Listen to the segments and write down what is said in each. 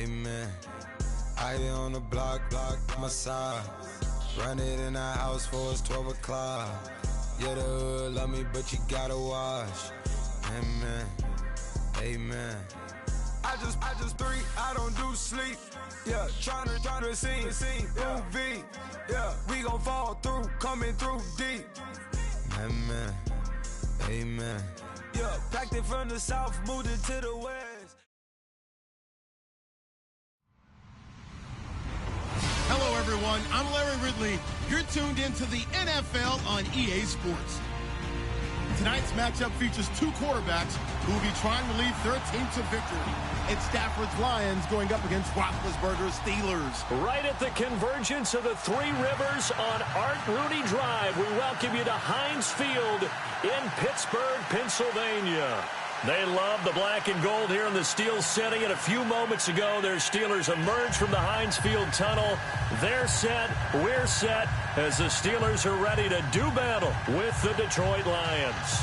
Amen. I be on the block, my side. Run it in the house for it's 12 o'clock. Yeah, the hood love me, but you gotta watch. Amen. Amen. I just three, I don't do sleep. Yeah, tryna sing, UV. Yeah, we gon' fall through, coming through deep. Amen. Amen. Yeah, packed it from the south, moved it to the west. Hello, everyone. I'm Larry Ridley. You're tuned into the NFL on EA Sports. Tonight's matchup features two quarterbacks who will be trying to lead their team to victory. It's Stafford's Lions going up against Roethlisberger's Steelers. Right at the convergence of the Three Rivers on Art Rooney Drive, we welcome you to Heinz Field in Pittsburgh, Pennsylvania. They love the black and gold here in the Steel City, and a few moments ago, their Steelers emerged from the Heinz Field tunnel. They're set, we're set, as the Steelers are ready to do battle with the Detroit Lions.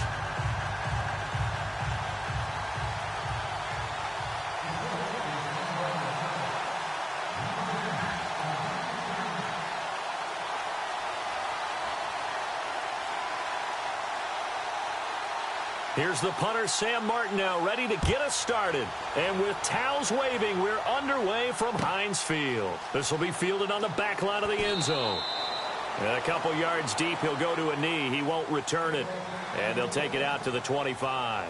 Here's the punter, Sam Martin, now ready to get us started. And with towels waving, we're underway from Heinz Field. This will be fielded on the back line of the end zone. And a couple yards deep, he'll go to a knee. He won't return it. And they'll take it out to the 25.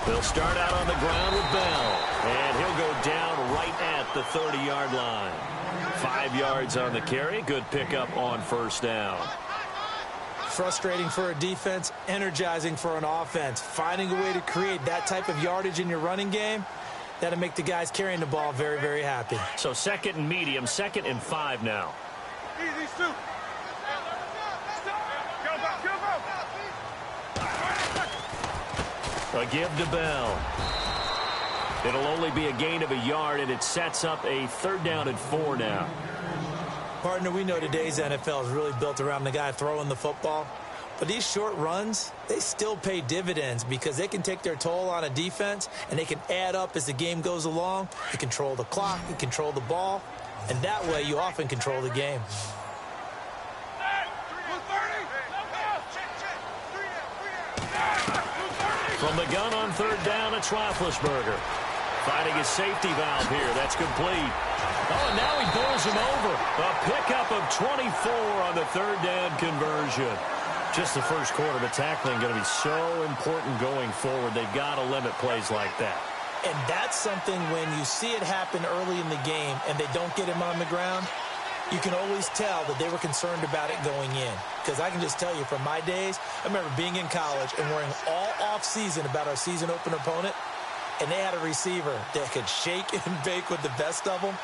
They'll start out on the ground with Bell, and he'll go down right at the 30-yard line. 5 yards on the carry. Good pickup on first down. Frustrating for a defense, energizing for an offense. Finding a way to create that type of yardage in your running game, that'll make the guys carrying the ball very, very happy. So second and medium, 2nd and 5 now. These two. A give to Bell. It'll only be a gain of a yard, and it sets up a 3rd down and 4 now. Partner, we know today's NFL is really built around the guy throwing the football. But these short runs, they still pay dividends because they can take their toll on a defense, and they can add up as the game goes along. You control the clock, you control the ball, and that way you often control the game. From the gun on 3rd down, it's Roethlisberger. Finding his safety valve here. That's complete. Oh, and now he bowls him over. A pickup of 24 on the 3rd down conversion. Just the first quarter, but tackling going to be so important going forward. They've got to limit plays like that. And that's something when you see it happen early in the game and they don't get him on the ground, you can always tell that they were concerned about it going in. Because I can just tell you from my days, I remember being in college and worrying all off-season about our season opener opponent, and they had a receiver that could shake and bake with the best of them.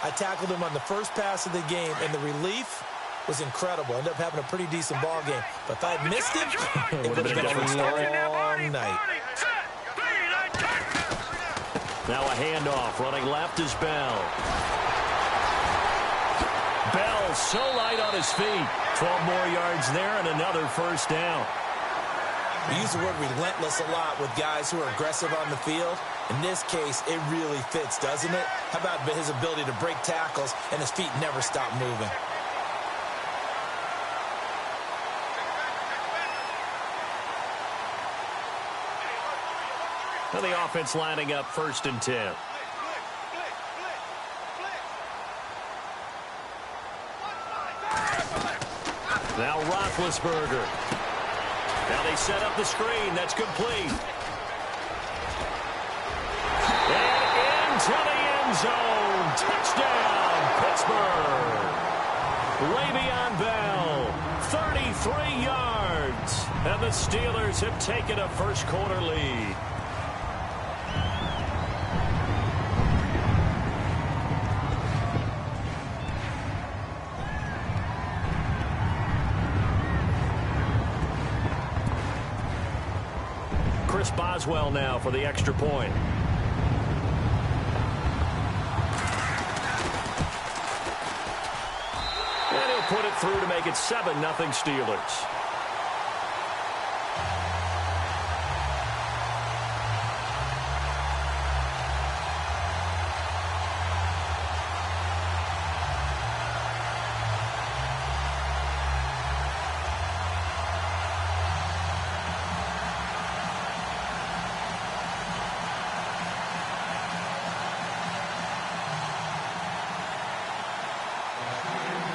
I tackled him on the first pass of the game, and the relief was incredible. Ended up having a pretty decent ball game. But if I had missed it, it would have been a long night. Now a handoff. Running left is Bell. Bell so light on his feet. 12 more yards there and another first down. We use the word relentless a lot with guys who are aggressive on the field. In this case, it really fits, doesn't it? How about his ability to break tackles and his feet never stop moving? And the offense lining up 1st and 10. Now Roethlisberger. Now they set up the screen. That's complete. And into the end zone. Touchdown, Pittsburgh. Le'Veon Bell, 33 yards. And the Steelers have taken a first quarter lead. Chris Boswell now for the extra point. And he'll put it through to make it 7-0 Steelers.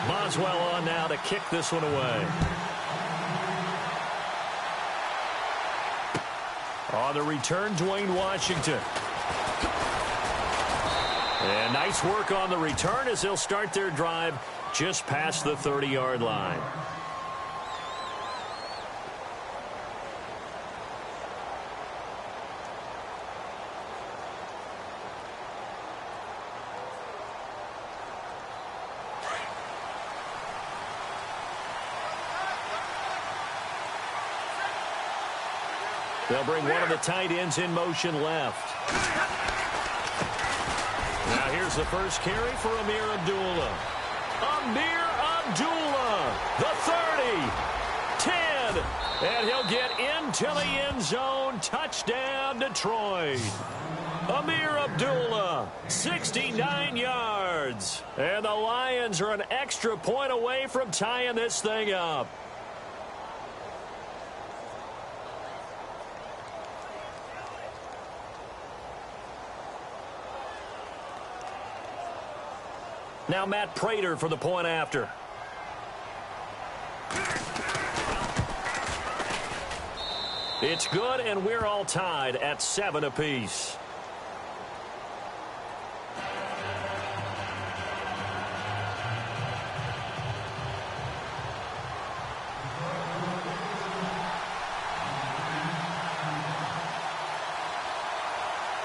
Boswell on now to kick this one away. On the return, Dwayne Washington. And nice work on the return as they'll start their drive just past the 30-yard line. They'll bring one of the tight ends in motion left. Now here's the first carry for Amir Abdullah. Amir Abdullah, the 30, 10, and he'll get into the end zone. Touchdown, Detroit. Amir Abdullah, 69 yards. And the Lions are an extra point away from tying this thing up. Now Matt Prater for the point after. It's good, and we're all tied at 7 apiece.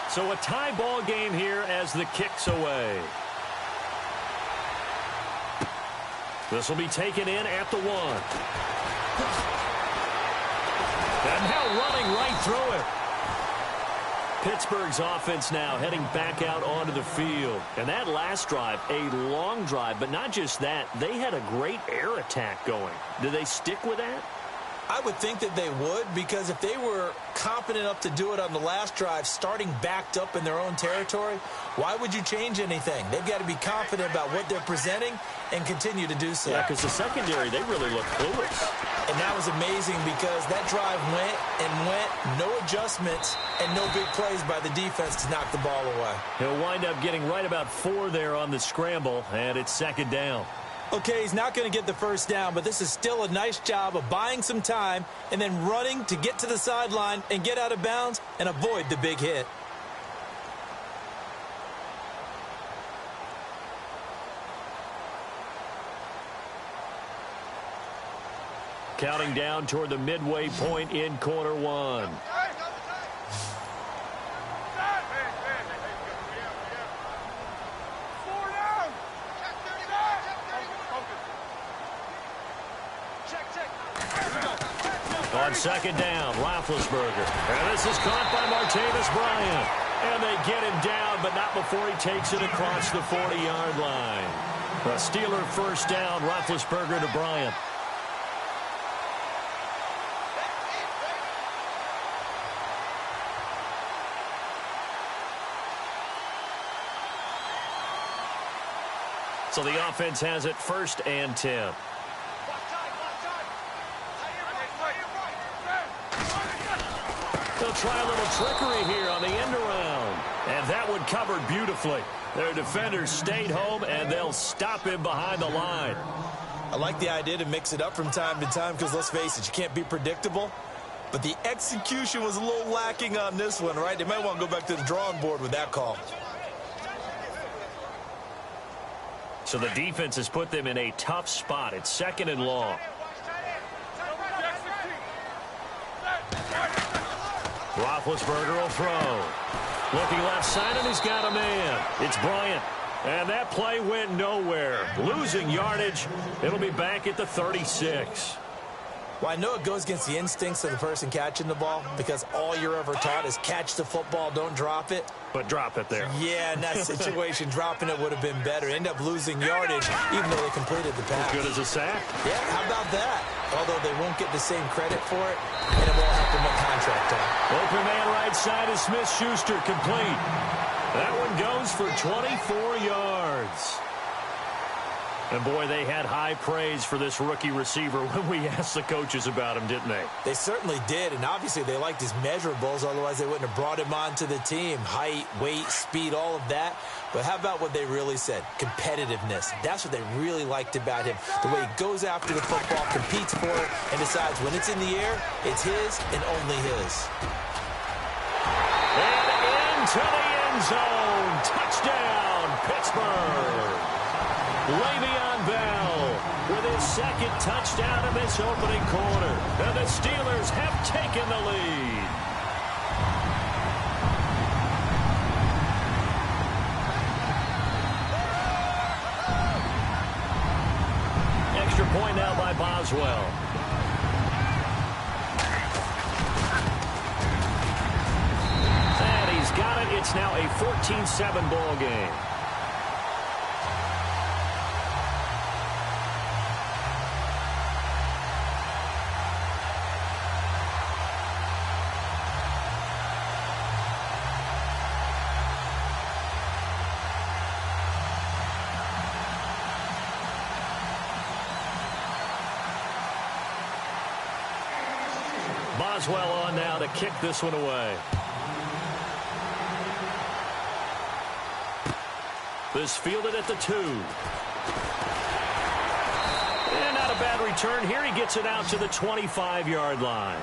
So a tie ball game here as the kick's away. This will be taken in at the 1. And now running right through it. Pittsburgh's offense now heading back out onto the field. And that last drive, a long drive, but not just that. They had a great air attack going. Do they stick with that? I would think that they would, because if they were competent enough to do it on the last drive, starting backed up in their own territory, why would you change anything? They've got to be confident about what they're presenting and continue to do so. Yeah, because the secondary, they really look clueless. And that was amazing because that drive went and went, no adjustments, and no big plays by the defense to knock the ball away. He'll wind up getting right about 4 there on the scramble, and it's 2nd down. Okay, he's not going to get the first down, but this is still a nice job of buying some time and then running to get to the sideline and get out of bounds and avoid the big hit. Counting down toward the midway point in quarter 1. On 2nd down, Roethlisberger. And this is caught by Martavis Bryant. And they get him down, but not before he takes it across the 40-yard line. A Steeler first down, Roethlisberger to Bryant. So the offense has it 1st and 10. They'll try a little trickery here on the end around. And that one covered beautifully. Their defenders stayed home, and they'll stop him behind the line. I like the idea to mix it up from time to time because, let's face it, you can't be predictable. But the execution was a little lacking on this one, right? They might want to go back to the drawing board with that call. So the defense has put them in a tough spot. It's 2nd and long. Roethlisberger will throw. Looking left side, and he's got a man. It's Bryant. And that play went nowhere. Losing yardage. It'll be back at the 36. Well, I know it goes against the instincts of the person catching the ball because all you're ever taught is catch the football, don't drop it. But drop it there. Yeah, in that situation, dropping it would have been better. End up losing yardage, even though they completed the pass. As good as a sack. Yeah, how about that? Although they won't get the same credit for it, and it won't help them at contract time. Open man right side is Smith-Schuster, complete. That one goes for 24 yards. And, boy, they had high praise for this rookie receiver when we asked the coaches about him, didn't they? They certainly did, and obviously they liked his measurables. Otherwise, they wouldn't have brought him onto the team. Height, weight, speed, all of that. But how about what they really said? Competitiveness. That's what they really liked about him. The way he goes after the football, competes for it, and decides when it's in the air, it's his and only his. And into the end zone. Touchdown, Pittsburgh. Le'Veon Bell with his second touchdown in this opening quarter. And the Steelers have taken the lead. Extra point now by Boswell. And he's got it. It's now a 14-7 ball game. Boswell on now to kick this one away. This fielded at the 2. And not a bad return here. He gets it out to the 25-yard line.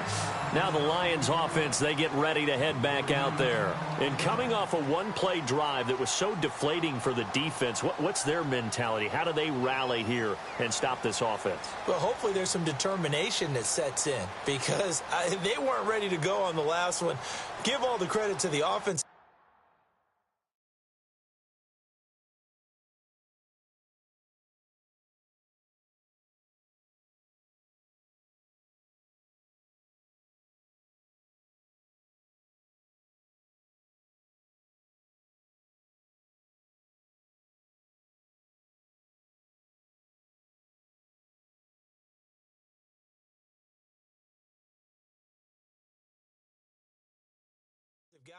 Now the Lions offense, they get ready to head back out there. And coming off a one-play drive that was so deflating for the defense, what's their mentality? How do they rally here and stop this offense? Well, hopefully there's some determination that sets in because they weren't ready to go on the last one. Give all the credit to the offense.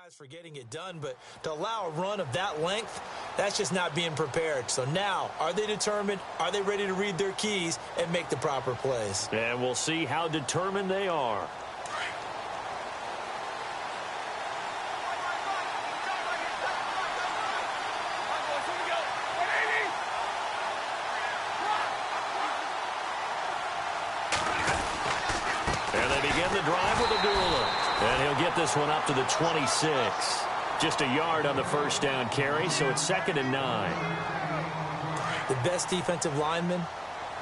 Guys for getting it done, but to allow a run of that length, that's just not being prepared. So now, are they determined? Are they ready to read their keys and make the proper plays? And we'll see how determined they are. And they begin the drive with a dueler. And he'll get this one up to the 26. Just a yard on the first down carry, so it's 2nd and 9. The best defensive linemen,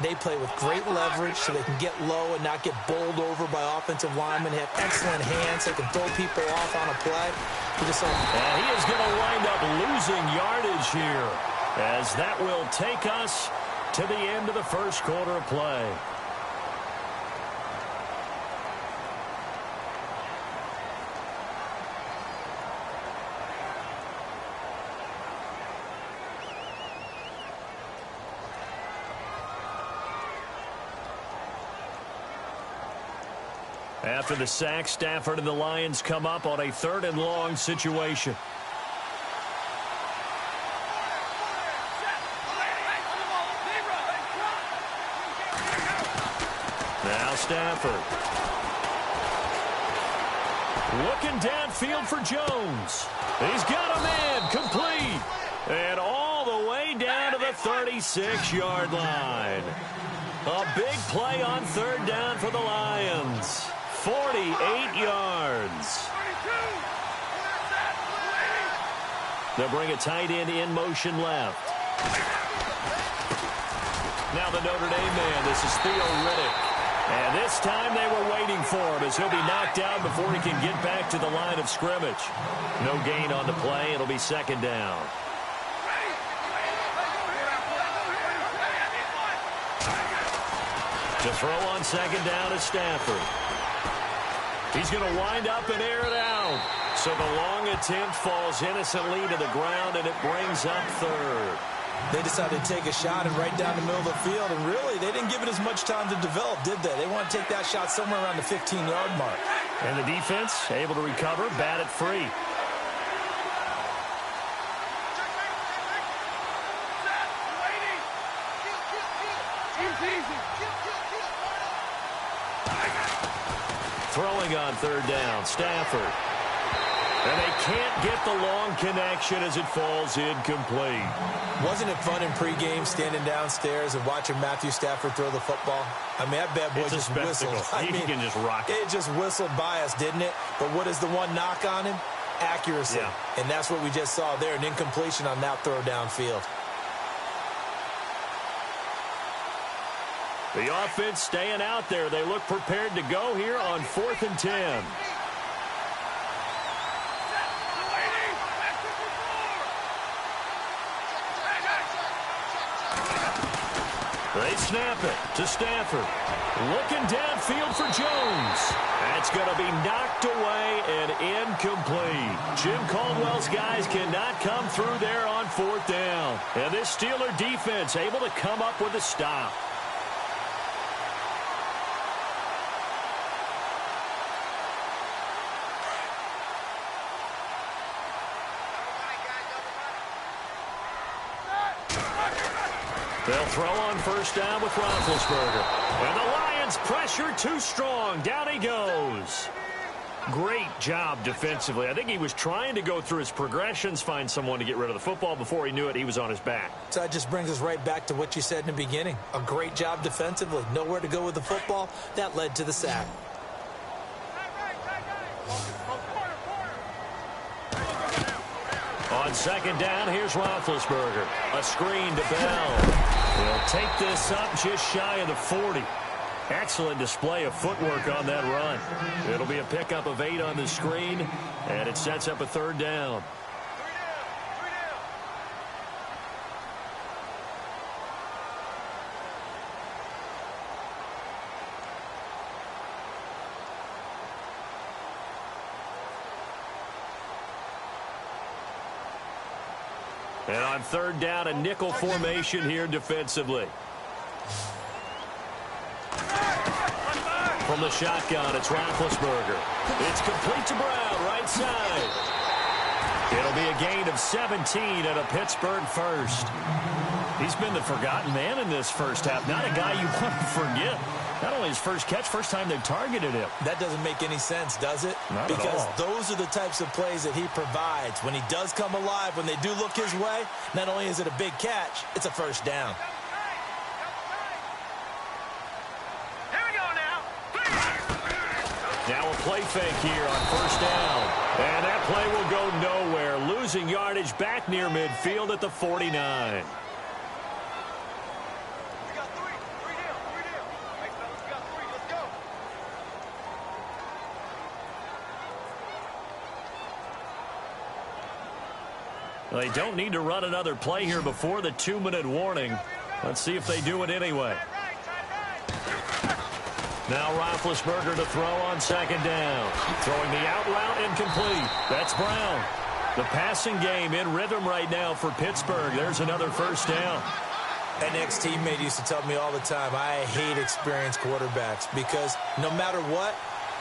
they play with great leverage so they can get low and not get bowled over by offensive linemen. They have excellent hands. They can throw people off on a play. And he is going to wind up losing yardage here, as that will take us to the end of the first quarter of play. After the sack, Stafford and the Lions come up on a 3rd and long situation. Now Stafford. Looking downfield for Jones. He's got a man complete. And all the way down to the 36-yard line. A big play on 3rd down for the Lions. 48 yards. They'll bring a tight end in motion left. Now the Notre Dame man, this is Theo Riddick. And this time they were waiting for him as he'll be knocked out before he can get back to the line of scrimmage. No gain on the play. It'll be 2nd down. To throw on second down is Stafford. He's going to wind up and air it out. So the long attempt falls innocently to the ground, and it brings up third. They decided to take a shot and right down the middle of the field, and really, they didn't give it as much time to develop, did they? They want to take that shot somewhere around the 15-yard mark. And the defense able to recover, bat it free. Throwing on third down, Stafford. And they can't get the long connection as it falls incomplete. Wasn't it fun in pregame standing downstairs and watching Matthew Stafford throw the football? I mean, that bad boy just whistled. He can just rock it. It just whistled by us, didn't it? But what is the one knock on him? Accuracy. Yeah. And that's what we just saw there, an incompletion on that throw downfield. The offense staying out there. They look prepared to go here on 4th and 10. They snap it to Stafford. Looking downfield for Jones. That's going to be knocked away and incomplete. Jim Caldwell's guys cannot come through there on 4th down. And this Steeler defense able to come up with a stop. They'll throw on first down with Roethlisberger. And the Lions pressure too strong. Down he goes. Great job defensively. I think he was trying to go through his progressions, find someone to get rid of the football. Before he knew it, he was on his back. So that just brings us right back to what you said in the beginning. A great job defensively. Nowhere to go with the football. That led to the sack. On second down, here's Roethlisberger. A screen to Bell. He'll take this up just shy of the 40. Excellent display of footwork on that run. It'll be a pickup of 8 on the screen, and it sets up a third down. And on third down, a nickel formation here defensively. From the shotgun, it's Roethlisberger. It's complete to Brown, right side. It'll be a gain of 17 and a Pittsburgh first. He's been the forgotten man in this first half. Not a guy you want to forget. Not only his first catch, first time they've targeted him. That doesn't make any sense, does it? Not because at all. Those are the types of plays that he provides. When he does come alive, when they do look his way, not only is it a big catch, it's a first down. Now a play fake here on first down. And that play will go nowhere. Losing yardage back near midfield at the 49. They don't need to run another play here before the 2-minute warning. Let's see if they do it anyway. Now Roethlisberger to throw on second down. Throwing the out route incomplete. That's Brown. The passing game in rhythm right now for Pittsburgh. There's another first down. An ex-teammate used to tell me all the time, I hate experienced quarterbacks because no matter what,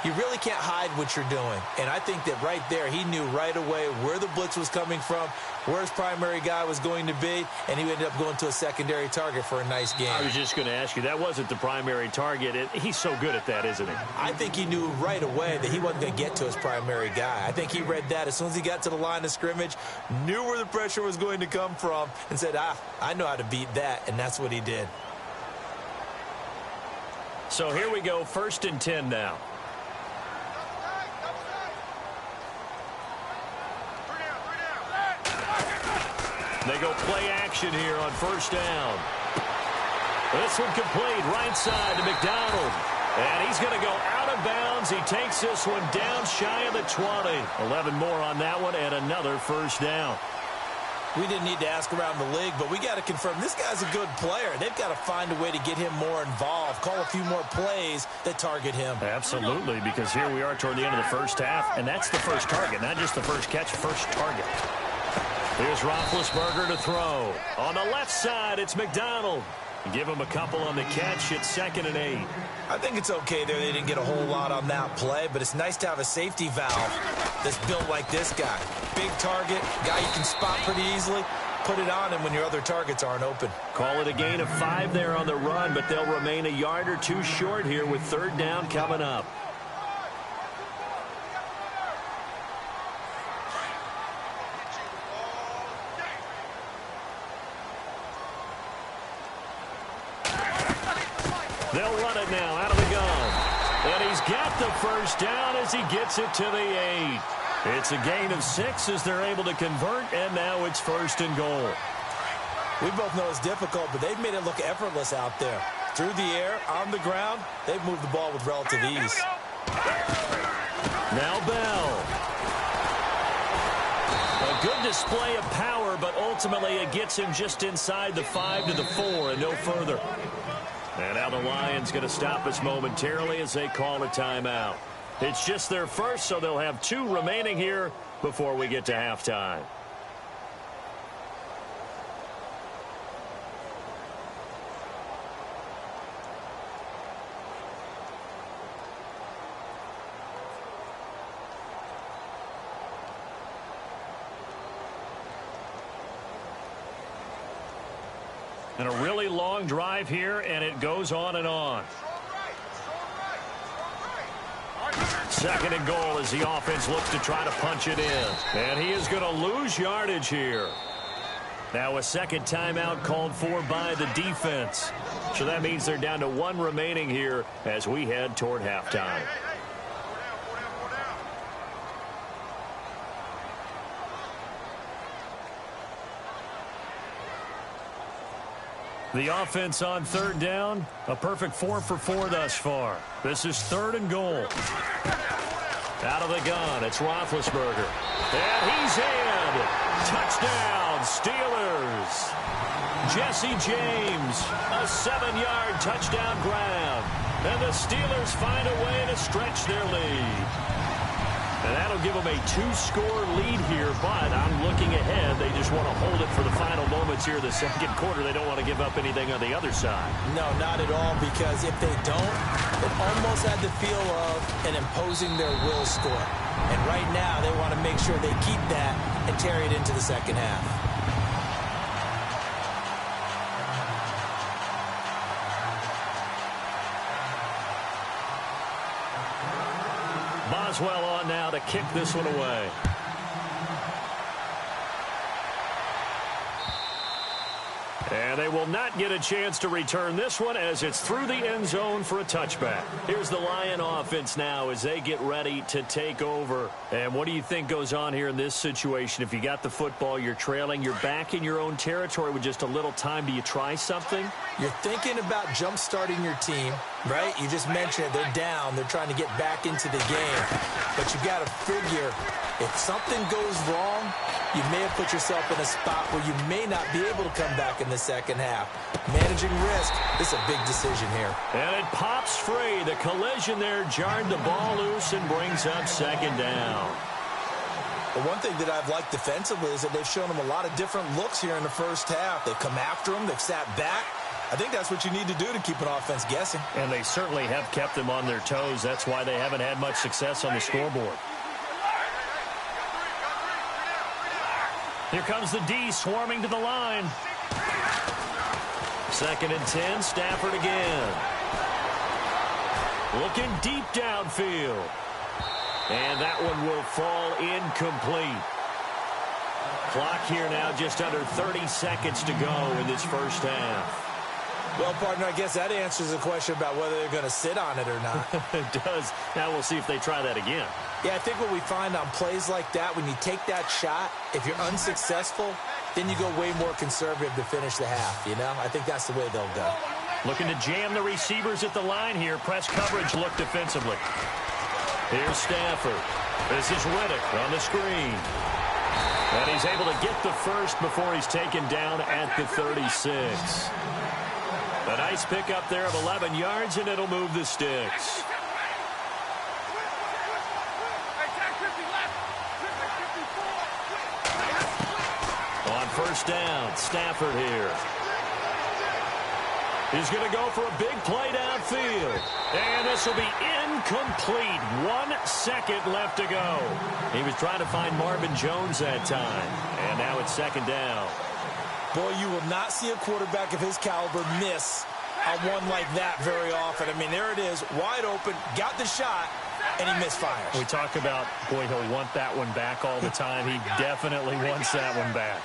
you really can't hide what you're doing. And I think that right there, he knew right away where the blitz was coming from, where his primary guy was going to be, and he ended up going to a secondary target for a nice game. I was just going to ask you, that wasn't the primary target. He's so good at that, isn't he? I think he knew right away that he wasn't going to get to his primary guy. I think he read that as soon as he got to the line of scrimmage, knew where the pressure was going to come from, and said, I know how to beat that, and that's what he did. So here we go, 1st and 10 now. They go play action here on first down. This one complete, right side to McDonald. And he's going to go out of bounds. He takes this one down shy of the 20. 11 more on that one and another first down. We didn't need to ask around the league, but we got to confirm this guy's a good player. They've got to find a way to get him more involved, call a few more plays that target him. Absolutely, because here we are toward the end of the first half, and that's the first target, not just the first catch, first target. Here's Roethlisberger to throw. On the left side, it's McDonald. Give him a couple on the catch. It's 2nd and 8. I think it's okay there. They didn't get a whole lot on that play, but it's nice to have a safety valve that's built like this guy. Big target, guy you can spot pretty easily. Put it on him when your other targets aren't open. Call it a gain of 5 there on the run, but they'll remain a yard or two short here with 3rd down coming up. They'll run it now out of the gun. And he's got the first down as he gets it to the 8. It's a gain of 6 as they're able to convert, and now it's 1st and goal. We both know it's difficult, but they've made it look effortless out there. Through the air, on the ground, they've moved the ball with relative ease. Now Bell. A good display of power, but ultimately it gets him just inside the 5 to the 4 and no further. And now the Lions going to stop us momentarily as they call a timeout. It's just their first, so they'll have 2 remaining here before we get to halftime. And a really long drive here, and it goes on and on. 2nd and goal as the offense looks to try to punch it in. And he is going to lose yardage here. Now a 2nd timeout called for by the defense. So that means they're down to 1 remaining here as we head toward halftime. The offense on 3rd down, a perfect 4 for 4 thus far. This is 3rd and goal. Out of the gun, it's Roethlisberger. And he's in. Touchdown, Steelers. Jesse James, a 7-yard touchdown grab. And the Steelers find a way to stretch their lead. And that'll give them a 2-score lead here, but I'm looking ahead. They just want to hold it for the final moments here of the 2nd quarter. They don't want to give up anything on the other side. No, not at all, because if they don't, it almost had the feel of an imposing their will score. And right now, they want to make sure they keep that and carry it into the 2nd half. Boswell on now to kick this one away. And they will not get a chance to return this one as it's through the end zone for a touchback. Here's the Lion offense now as they get ready to take over. And what do you think goes on here in this situation? If you got the football, you're trailing, you're back in your own territory with just a little time. Do you try something? You're thinking about jump-starting your team, right? You just mentioned it. They're down. They're trying to get back into the game. But you got to figure if something goes wrong, you may have put yourself in a spot where you may not be able to come back in the 2nd half. Managing risk, this is a big decision here. And it pops free. The collision there jarred the ball loose and brings up 2nd down. Well, one thing that I've liked defensively is that they've shown them a lot of different looks here in the first half. They've come after them. They've sat back. I think that's what you need to do to keep an offense guessing. And they certainly have kept them on their toes. That's why they haven't had much success on the scoreboard. Here comes the D swarming to the line. 2nd and 10, Stafford again. Looking deep downfield. And that one will fall incomplete. Clock here now just under 30 seconds to go in this first half. Well, partner, I guess that answers the question about whether they're going to sit on it or not. It does. Now we'll see if they try that again. Yeah, I think what we find on plays like that, when you take that shot, if you're unsuccessful, then you go way more conservative to finish the half, you know? I think that's the way they'll go. Looking to jam the receivers at the line here. Press coverage look defensively. Here's Stafford. This is Riddick on the screen. And he's able to get the first before he's taken down at the 36. A nice pickup there of 11 yards, and it'll move the sticks. On first down, Stafford here. He's going to go for a big play downfield. And this will be incomplete. 1 second left to go. He was trying to find Marvin Jones that time. And now it's second down. Boy, you will not see a quarterback of his caliber miss a one like that very often. I mean, there it is, wide open, got the shot, and he misfires. We talk about, boy, he'll want that one back all the time. He definitely wants that one back.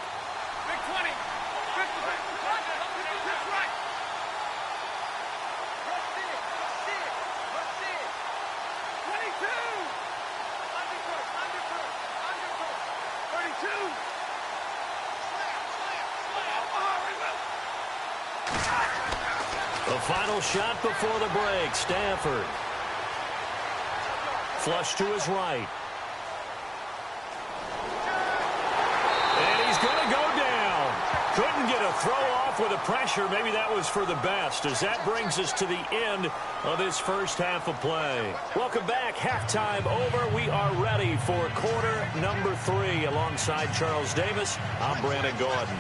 The final shot before the break, Stafford. Flush to his right. And he's going to go down. Couldn't get a throw off with the pressure. Maybe that was for the best, as that brings us to the end of this first half of play. Welcome back. Halftime over. We are ready for quarter number 3. Alongside Charles Davis, I'm Brandon Gordon.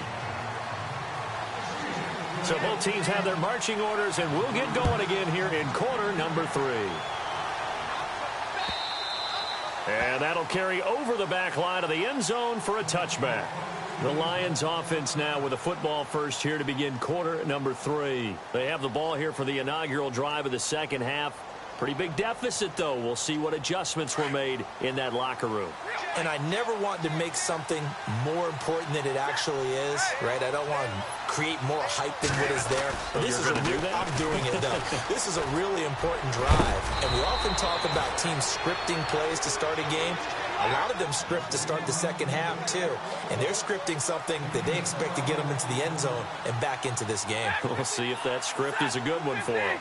So both teams have their marching orders, and we'll get going again here in quarter number 3. And that'll carry over the back line of the end zone for a touchback. The Lions offense now with a football first here to begin quarter number 3. They have the ball here for the inaugural drive of the second half. Pretty big deficit, though. We'll see what adjustments were made in that locker room. And I never want to make something more important than it actually is, right? I don't want to create more hype than what is there. You're going to do that? I'm doing it, though. This is a really important drive. And we often talk about teams scripting plays to start a game. A lot of them script to start the second half, too. And they're scripting something that they expect to get them into the end zone and back into this game. We'll see if that script is a good one for them.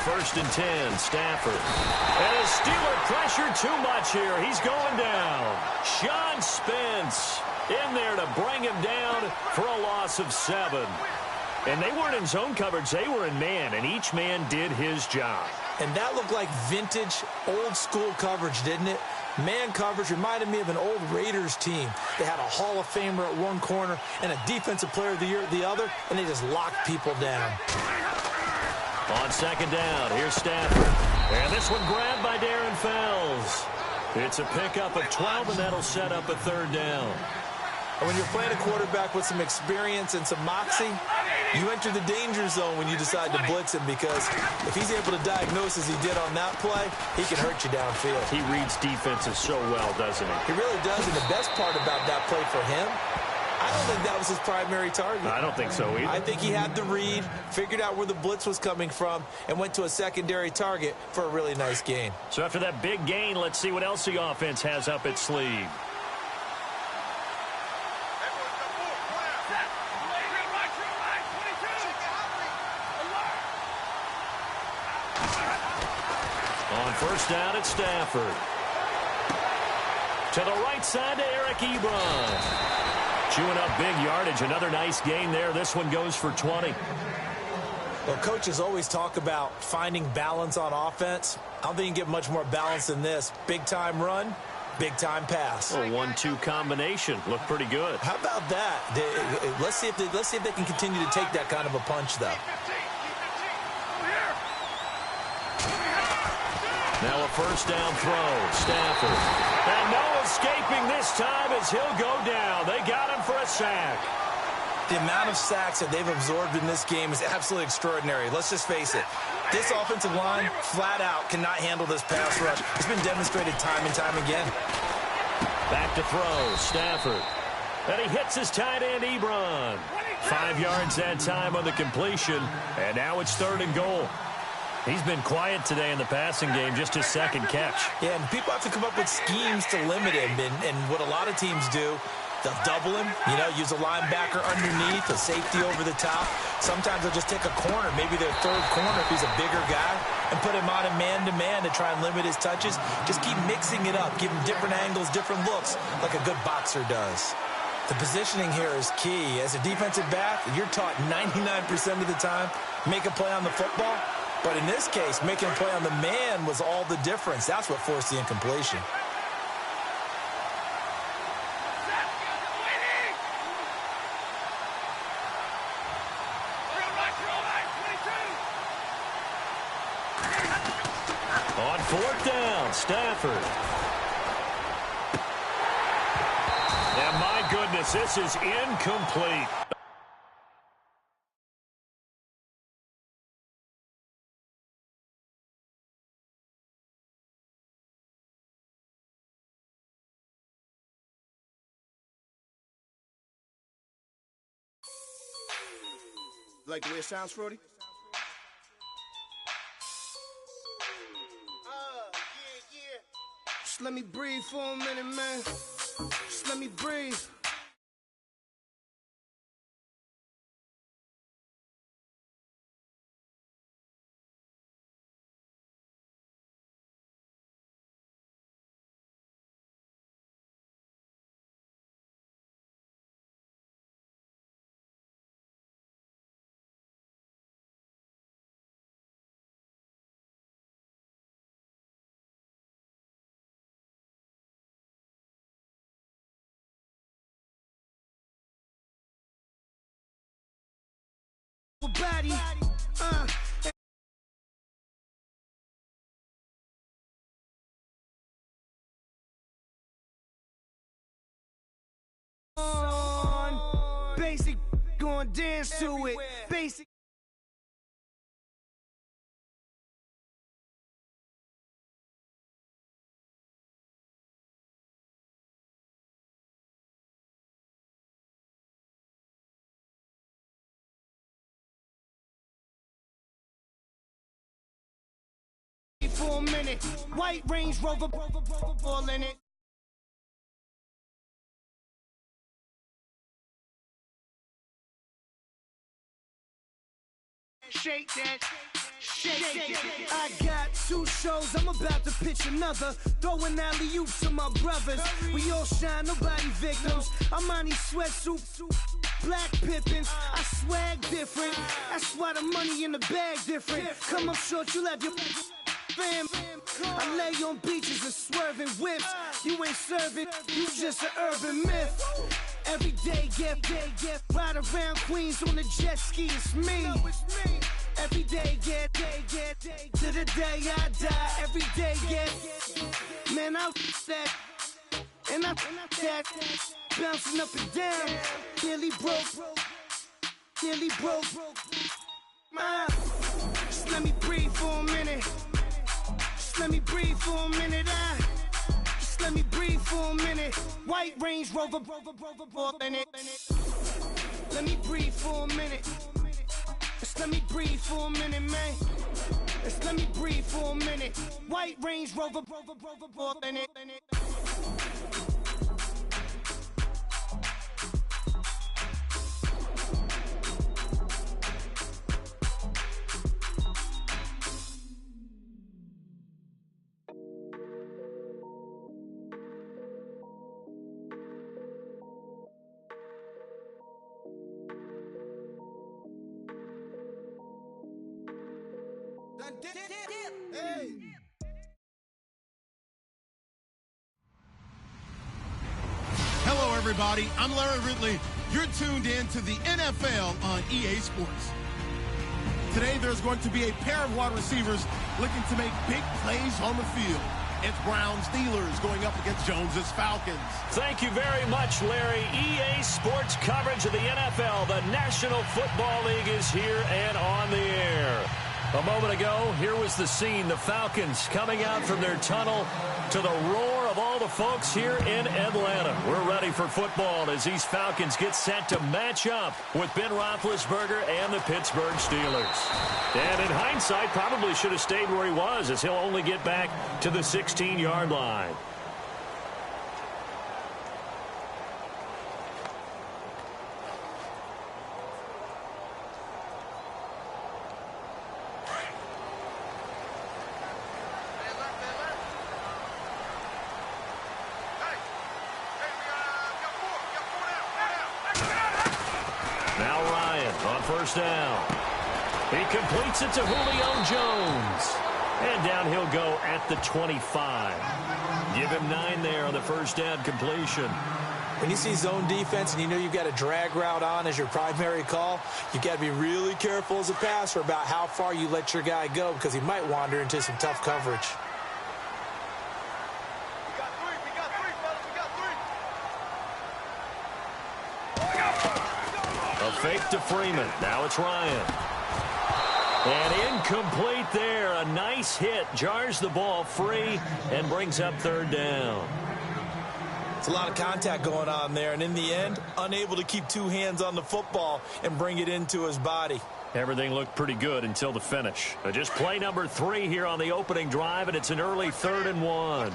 First and 10, Stafford. And his Steeler pressure too much here. He's going down. Sean Spence in there to bring him down for a loss of 7. And they weren't in zone coverage. They were in man, and each man did his job. And that looked like vintage, old-school coverage, didn't it? Man coverage reminded me of an old Raiders team. They had a Hall of Famer at one corner and a Defensive Player of the Year at the other, and they just locked people down. On second down, here's Stafford. And this one grabbed by Darren Fells. It's a pickup of 12, and that'll set up a third down. And when you're playing a quarterback with some experience and some moxie, you enter the danger zone when you decide to blitz him, because if he's able to diagnose as he did on that play, he can hurt you downfield. He reads defenses so well, doesn't he? He really does, and the best part about that play for him, I don't think that was his primary target. I don't think so either. I think he had the read, figured out where the blitz was coming from, and went to a secondary target for a really nice gain. So after that big gain, let's see what else the offense has up its sleeve. On first down, it's Stafford. To the right side to Eric Ebron. Chewing up big yardage. Another nice gain there. This one goes for 20. Well, coaches always talk about finding balance on offense. I don't think you can get much more balance than this. Big-time run, big-time pass. A 1-2 combination. Looked pretty good. How about that? Let's see if they can continue to take that kind of a punch, though. Now a first down throw. Stafford. And no escaping this time as he'll go down. They got him for a sack. The amount of sacks that they've absorbed in this game is absolutely extraordinary. Let's just face it. This offensive line, flat out, cannot handle this pass rush. It's been demonstrated time and time again. Back to throw. Stafford. And he hits his tight end, Ebron. 5 yards that time on the completion. And now it's third and goal. He's been quiet today in the passing game, just his second catch. Yeah, and people have to come up with schemes to limit him. And what a lot of teams do, they'll double him, use a linebacker underneath, a safety over the top Sometimes they'll just take a corner, maybe their third corner if he's a bigger guy, and put him on a man-to-man to try and limit his touches. Just keep mixing it up, give him different angles, different looks, like a good boxer does. The positioning here is key. As a defensive back, you're taught 99% of the time, make a play on the football. But in this case, making a play on the man was all the difference. That's what forced the incompletion. On fourth down, Stafford. And my goodness, this is incomplete. Like the way it sounds, Frody? Yeah. Just let me breathe for a minute, man. Just let me breathe. Body, on basic, gonna dance to it. Basic. For a minute, white Range Rover, all in it. Shake that, shake that. I got 2 shows, I'm about to pitch another. Throwing alley-oops to my brothers. We all shine, nobody victims. I'm on these sweatsuits, black Pippins. I swag different. That's why the money in the bag different. Come up short, you'll have your fam. I lay on beaches and swerving whips. You ain't serving, you just an urban myth. Every day get ride around Queens on the jet ski, it's me. Every day get to the day I die. Every day get, man, I that and I that bouncing up and down. Nearly broke. Just let me breathe for a minute. Just let me breathe for a minute. Just let me breathe for a minute. White Range Rover, in it. Let me breathe for a minute. Just let me breathe for a minute, man. Just let me breathe for a minute. White Range Rover, in it. Hey. Hello, everybody. I'm Larry Ridley. You're tuned in to the NFL on EA Sports. Today, there's going to be a pair of wide receivers looking to make big plays on the field. It's Browns Steelers going up against Jones's Falcons. Thank you very much, Larry. EA Sports coverage of the NFL. The National Football League is here and on the air. A moment ago, here was the scene. The Falcons coming out from their tunnel to the roar of all the folks here in Atlanta. We're ready for football as these Falcons get set to match up with Ben Roethlisberger and the Pittsburgh Steelers. And in hindsight, probably should have stayed where he was as he'll only get back to the 16-yard line. first down. He completes it to Julio Jones. And down he'll go at the 25. Give him 9 there on the first down completion. When you see zone defense and you know you've got a drag route on as your primary call, you've got to be really careful as a passer about how far you let your guy go because he might wander into some tough coverage. A fake to Freeman. Now it's Ryan. And incomplete there. A nice hit. Jars the ball free and brings up third down. It's a lot of contact going on there, and in the end, unable to keep 2 hands on the football and bring it into his body. Everything looked pretty good until the finish. Just play number 3 here on the opening drive, and it's an early 3rd and 1.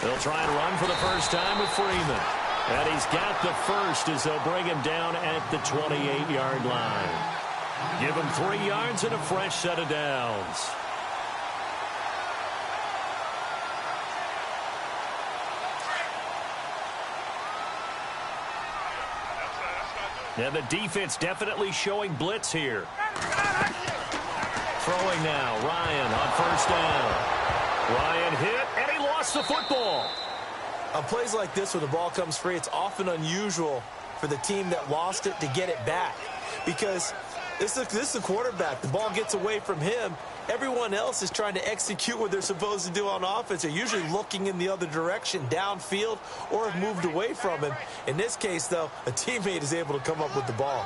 They'll try and run for the first time with Freeman. And he's got the first as they'll bring him down at the 28-yard line. Give him 3 yards and a fresh set of downs. And the defense definitely showing blitz here. Throwing now, Ryan on first down. Ryan hit, and he lost the football. On plays like this where the ball comes free, it's often unusual for the team that lost it to get it back. Because this is the quarterback. The ball gets away from him. Everyone else is trying to execute what they're supposed to do on offense. They're usually looking in the other direction, downfield, or have moved away from him. In this case, though, a teammate is able to come up with the ball.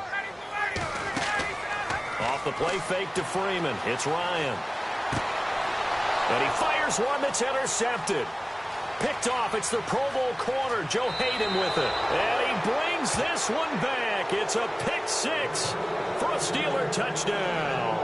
Off the play fake to Freeman. It's Ryan. And he fires one that's intercepted. Picked off. It's the Pro Bowl corner, Joe Hayden, with it. And he brings this one back. It's a pick 6 for a Steeler touchdown.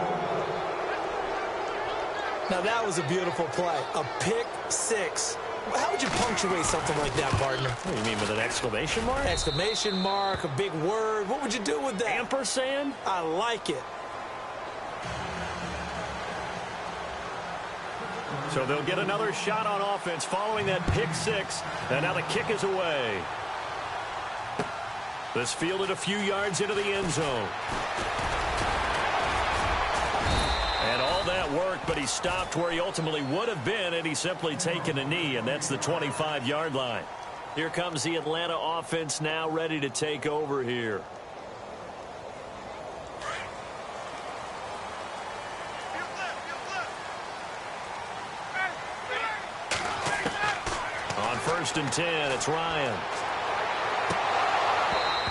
Now, that was a beautiful play. A pick 6. How would you punctuate something like that, partner? What do you mean, with an exclamation mark? Exclamation mark, a big word. What would you do with that? Ampersand? I like it. So they'll get another shot on offense following that pick 6. And now the kick is away. This fielded a few yards into the end zone. And all that worked, but he stopped where he ultimately would have been, and he's simply taken a knee, and that's the 25-yard line. Here comes the Atlanta offense now ready to take over here. On 1st and 10, it's Ryan.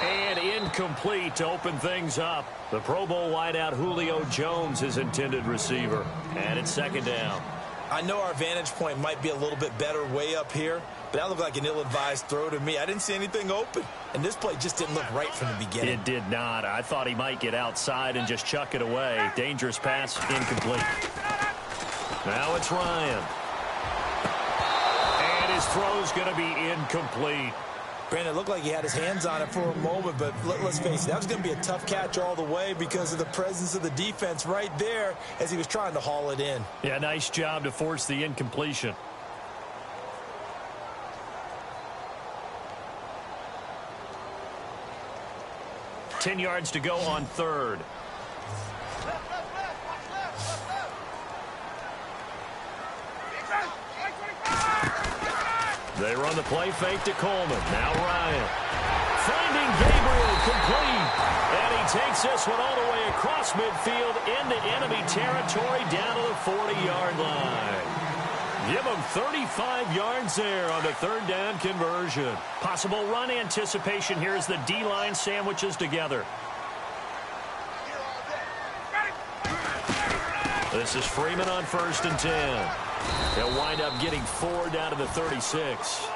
And incomplete to open things up. The Pro Bowl wideout Julio Jones, his intended receiver. And it's 2nd down. I know our vantage point might be a little bit better way up here, but that looked like an ill-advised throw to me. I didn't see anything open, and this play just didn't look right from the beginning. It did not. I thought he might get outside and just chuck it away. Dangerous pass, incomplete. Now it's Ryan. And his throw's going to be incomplete. Brandon, it looked like he had his hands on it for a moment, but let's face it, that was going to be a tough catch all the way because of the presence of the defense right there as he was trying to haul it in. Yeah, nice job to force the incompletion. Ten yards to go on 3rd. They run the play fake to Coleman. Now Ryan. Finding Gabriel complete. And he takes this one all the way across midfield into enemy territory down to the 40-yard line. Give him 35 yards there on the 3rd down conversion. Possible run anticipation here as the D-line sandwiches together. This is Freeman on 1st and 10. They'll wind up getting 4 down to the 36.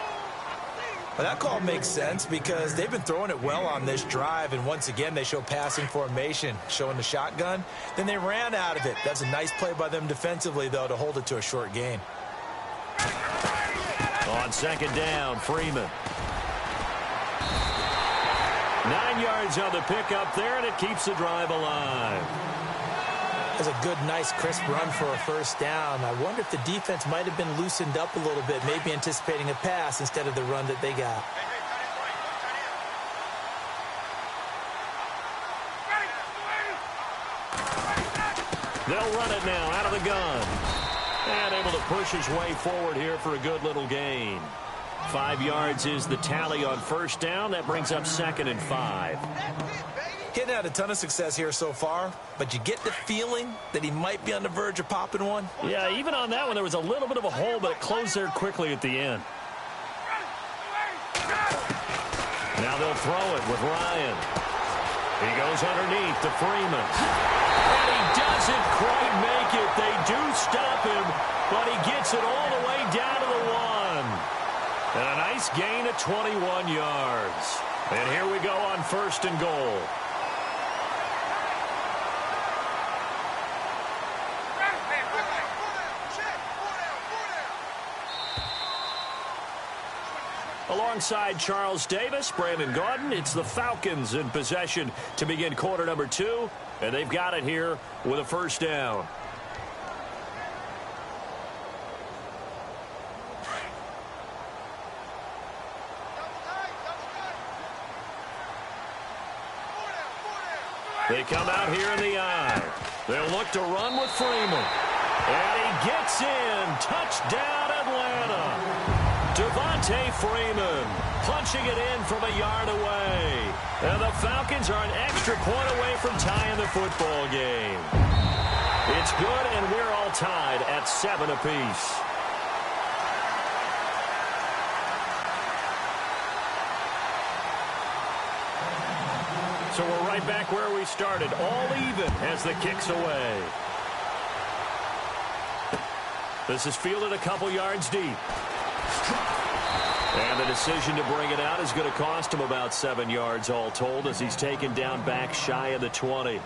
Well, that call makes sense because they've been throwing it well on this drive, and once again they show passing formation, showing the shotgun. Then they ran out of it. That's a nice play by them defensively, though, to hold it to a short gain. On 2nd down, Freeman. 9 yards on the pickup there, and it keeps the drive alive. That's a good, nice, crisp run for a first down. I wonder if the defense might have been loosened up a little bit, maybe anticipating a pass instead of the run that they got. They'll run it now out of the gun. And able to push his way forward here for a good little gain. 5 yards is the tally on first down. That brings up 2nd and 5. He hadn't had a ton of success here so far, but you get the feeling that he might be on the verge of popping one. Yeah, even on that one, there was a little bit of a hole, but it closed there quickly at the end. Now they'll throw it with Ryan. He goes underneath to Freeman. And he doesn't quite make it. They do stop him, but he gets it all the way down to the 1. And a nice gain of 21 yards. And here we go on 1st and goal. Alongside Charles Davis, Brandon Gaudin, it's the Falcons in possession to begin quarter number 2, and they've got it here with a first down. They come out here in the eye. They'll look to run with Freeman. And he gets in. Touchdown, Atlanta. Devontae Freeman punching it in from a yard away. And the Falcons are an extra point away from tying the football game. It's good, and we're all tied at 7 apiece. So we're right back where we started, all even as the kick's away. This is fielded a couple yards deep. And the decision to bring it out is going to cost him about 7 yards all told as he's taken down back shy of the 20.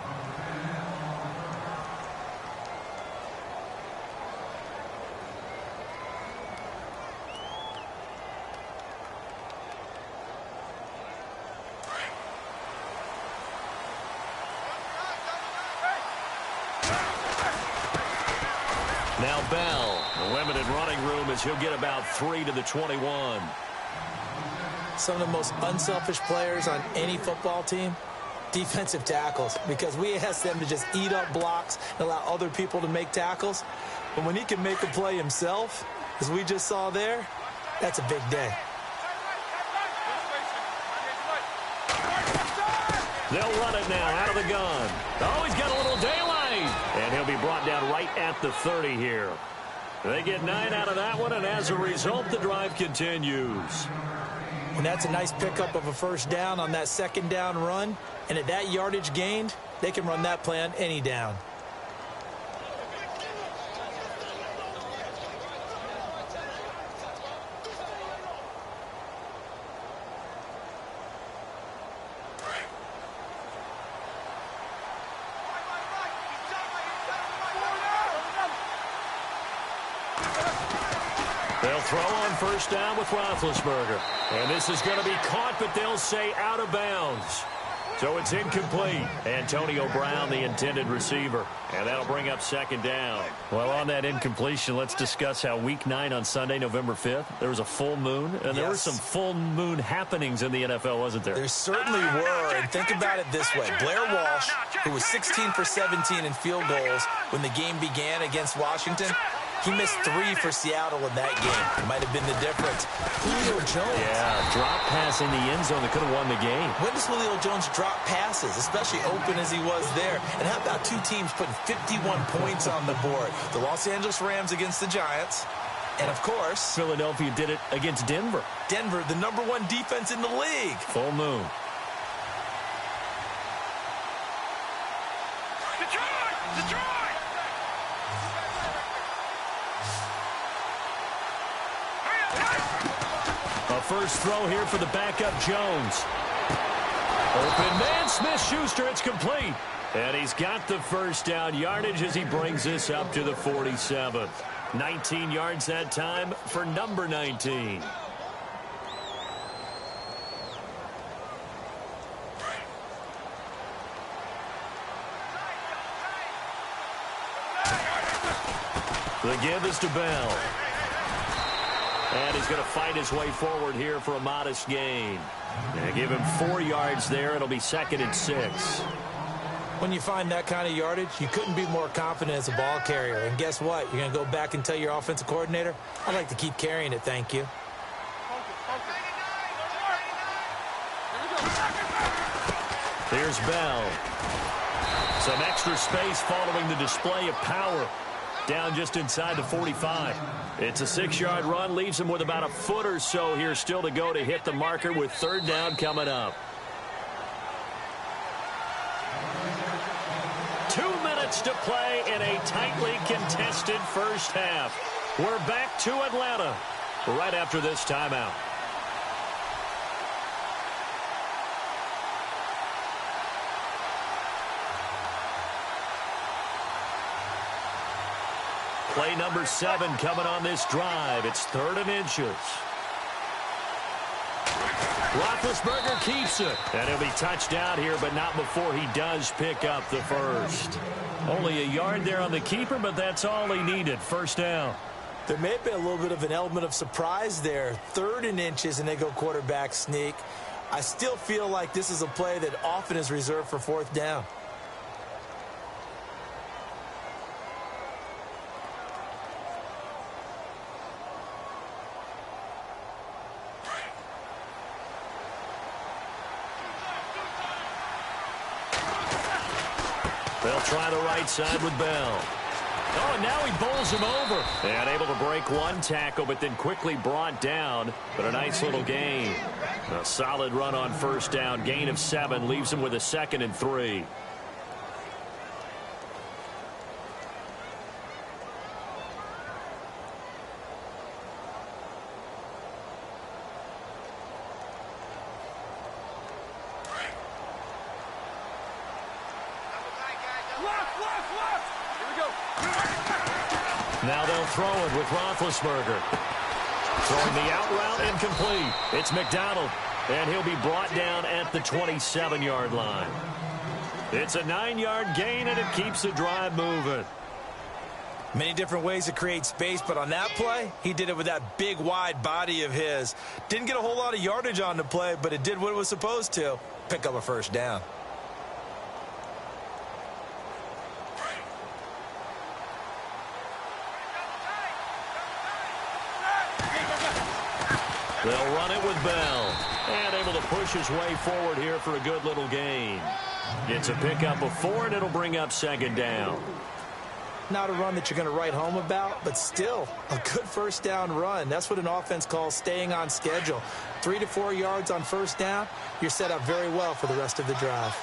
Now Bell, the limited running room as he'll get about 3 to the 21. Some of the most unselfish players on any football team, defensive tackles, because we ask them to just eat up blocks and allow other people to make tackles. But when he can make a play himself, as we just saw there, that's a big day. They'll run it now out of the gun. Oh, he's got a little daylight. And he'll be brought down right at the 30 here. They get 9 out of that one, and as a result, the drive continues. And that's a nice pickup of a first down on that second down run. And at that yardage gained, they can run that play on any down. They'll throw on first down with Roethlisberger. And this is going to be caught, but they'll say out of bounds. So it's incomplete. Antonio Brown, the intended receiver. And that'll bring up second down. Well, on that incompletion, let's discuss how Week 9 on Sunday, November 5th, there was a full moon. And there were some full moon happenings in the NFL, wasn't there? There certainly were. And think about it this way. Blair Walsh, who was 16 for 17 in field goals when the game began against Washington, he missed 3 for Seattle in that game. It might have been the difference. Julio Jones. Yeah, drop pass in the end zone that could have won the game. When does Julio Jones drop passes, especially open as he was there? And how about two teams putting 51 points on the board? The Los Angeles Rams against the Giants. And, of course, Philadelphia did it against Denver. Denver, the #1 defense in the league. Full moon. Detroit! A first throw here for the backup Jones. Open man, Smith-Schuster, it's complete. And he's got the first down yardage as he brings this up to the 47. 19 yards that time for number 19. The give is to Bell. And he's going to fight his way forward here for a modest gain. And give him 4 yards there. It'll be 2nd and 6. When you find that kind of yardage, you couldn't be more confident as a ball carrier. And guess what? You're going to go back and tell your offensive coordinator, I'd like to keep carrying it, thank you. Here's Bell. Some extra space following the display of power. Down just inside the 45. It's a 6-yard run. Leaves him with about a foot or so here still to go to hit the marker with 3rd down coming up. 2 minutes to play in a tightly contested first half. We're back to Atlanta right after this timeout. Play number 7 coming on this drive. It's 3rd and inches. Roethlisberger keeps it. And he'll be touchdown here, but not before he does pick up the first. Only a yard there on the keeper, but that's all he needed. 1st down. There may have been a little bit of an element of surprise there. 3rd and inches, and they go quarterback sneak. I still feel like this is a play that often is reserved for 4th down. They'll try the right side with Bell. Oh, and now he bowls him over. And able to break 1 tackle, but then quickly brought down. But a nice little gain. A solid run on 1st down. Gain of 7 leaves him with a 2nd and 3. Now they'll throw it with Roethlisberger. Throwing the out route incomplete. It's McDonald, and he'll be brought down at the 27-yard line. It's a 9-yard gain, and it keeps the drive moving. Many different ways to create space, but on that play, he did it with that big, wide body of his. Didn't get a whole lot of yardage on the play, but it did what it was supposed to. Pick up a 1st down. They'll run it with Bell. And able to push his way forward here for a good little gain. It's a pickup of 4, and it'll bring up 2nd down. Not a run that you're going to write home about, but still a good 1st down run. That's what an offense calls staying on schedule. 3 to 4 yards on 1st down, you're set up very well for the rest of the drive.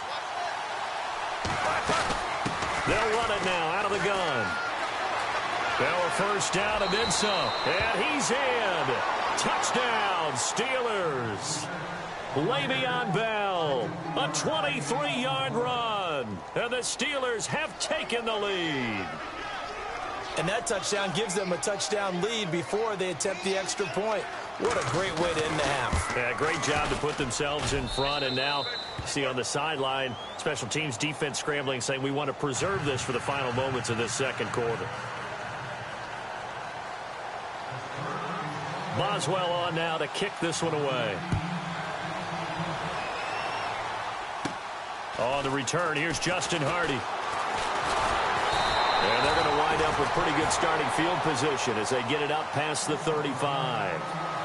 They'll run it now out of the gun. Bell 1st down and then some. And he's in. Touchdown, Steelers. Le'Veon Bell, a 23-yard run. And the Steelers have taken the lead. And that touchdown gives them a touchdown lead before they attempt the extra point. What a great way to end the half. Yeah, great job to put themselves in front. And now, see on the sideline, special teams defense scrambling, saying we want to preserve this for the final moments of this 2nd quarter. Boswell on now to kick this one away. On the return, here's Justin Hardy. And they're going to wind up with pretty good starting field position as they get it up past the 35.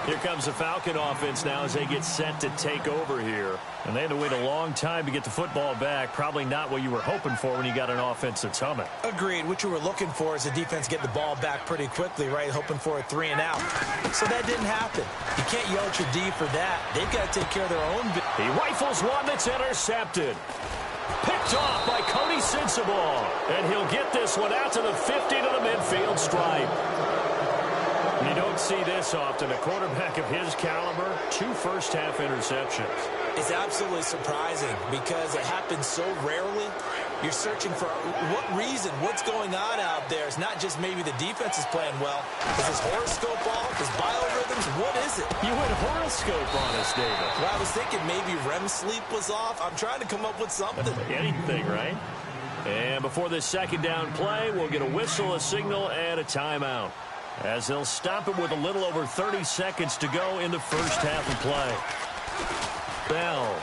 Here comes the Falcon offense now as they get set to take over here. And they had to wait a long time to get the football back. Probably not what you were hoping for when you got an offense that's humming. Agreed. What you were looking for is the defense get the ball back pretty quickly, right? Hoping for a 3 and out. So that didn't happen. You can't yell at your D for that. They've got to take care of their own business. He rifles one that's intercepted. Picked off by Cody Sensabaugh. And he'll get this one out to the 50 to the midfield stripe. You don't see this often. A quarterback of his caliber, 2 first-half interceptions. It's absolutely surprising because it happens so rarely. You're searching for what reason, what's going on out there. It's not just maybe the defense is playing well. Is his horoscope off? His biorhythms? What is it? You went horoscope on us, David. Well, I was thinking maybe REM sleep was off. I'm trying to come up with something. Anything, right? And before this second down play, we'll get a whistle, a signal, and a timeout, as they'll stop it with a little over 30 seconds to go in the first half of play. Bell.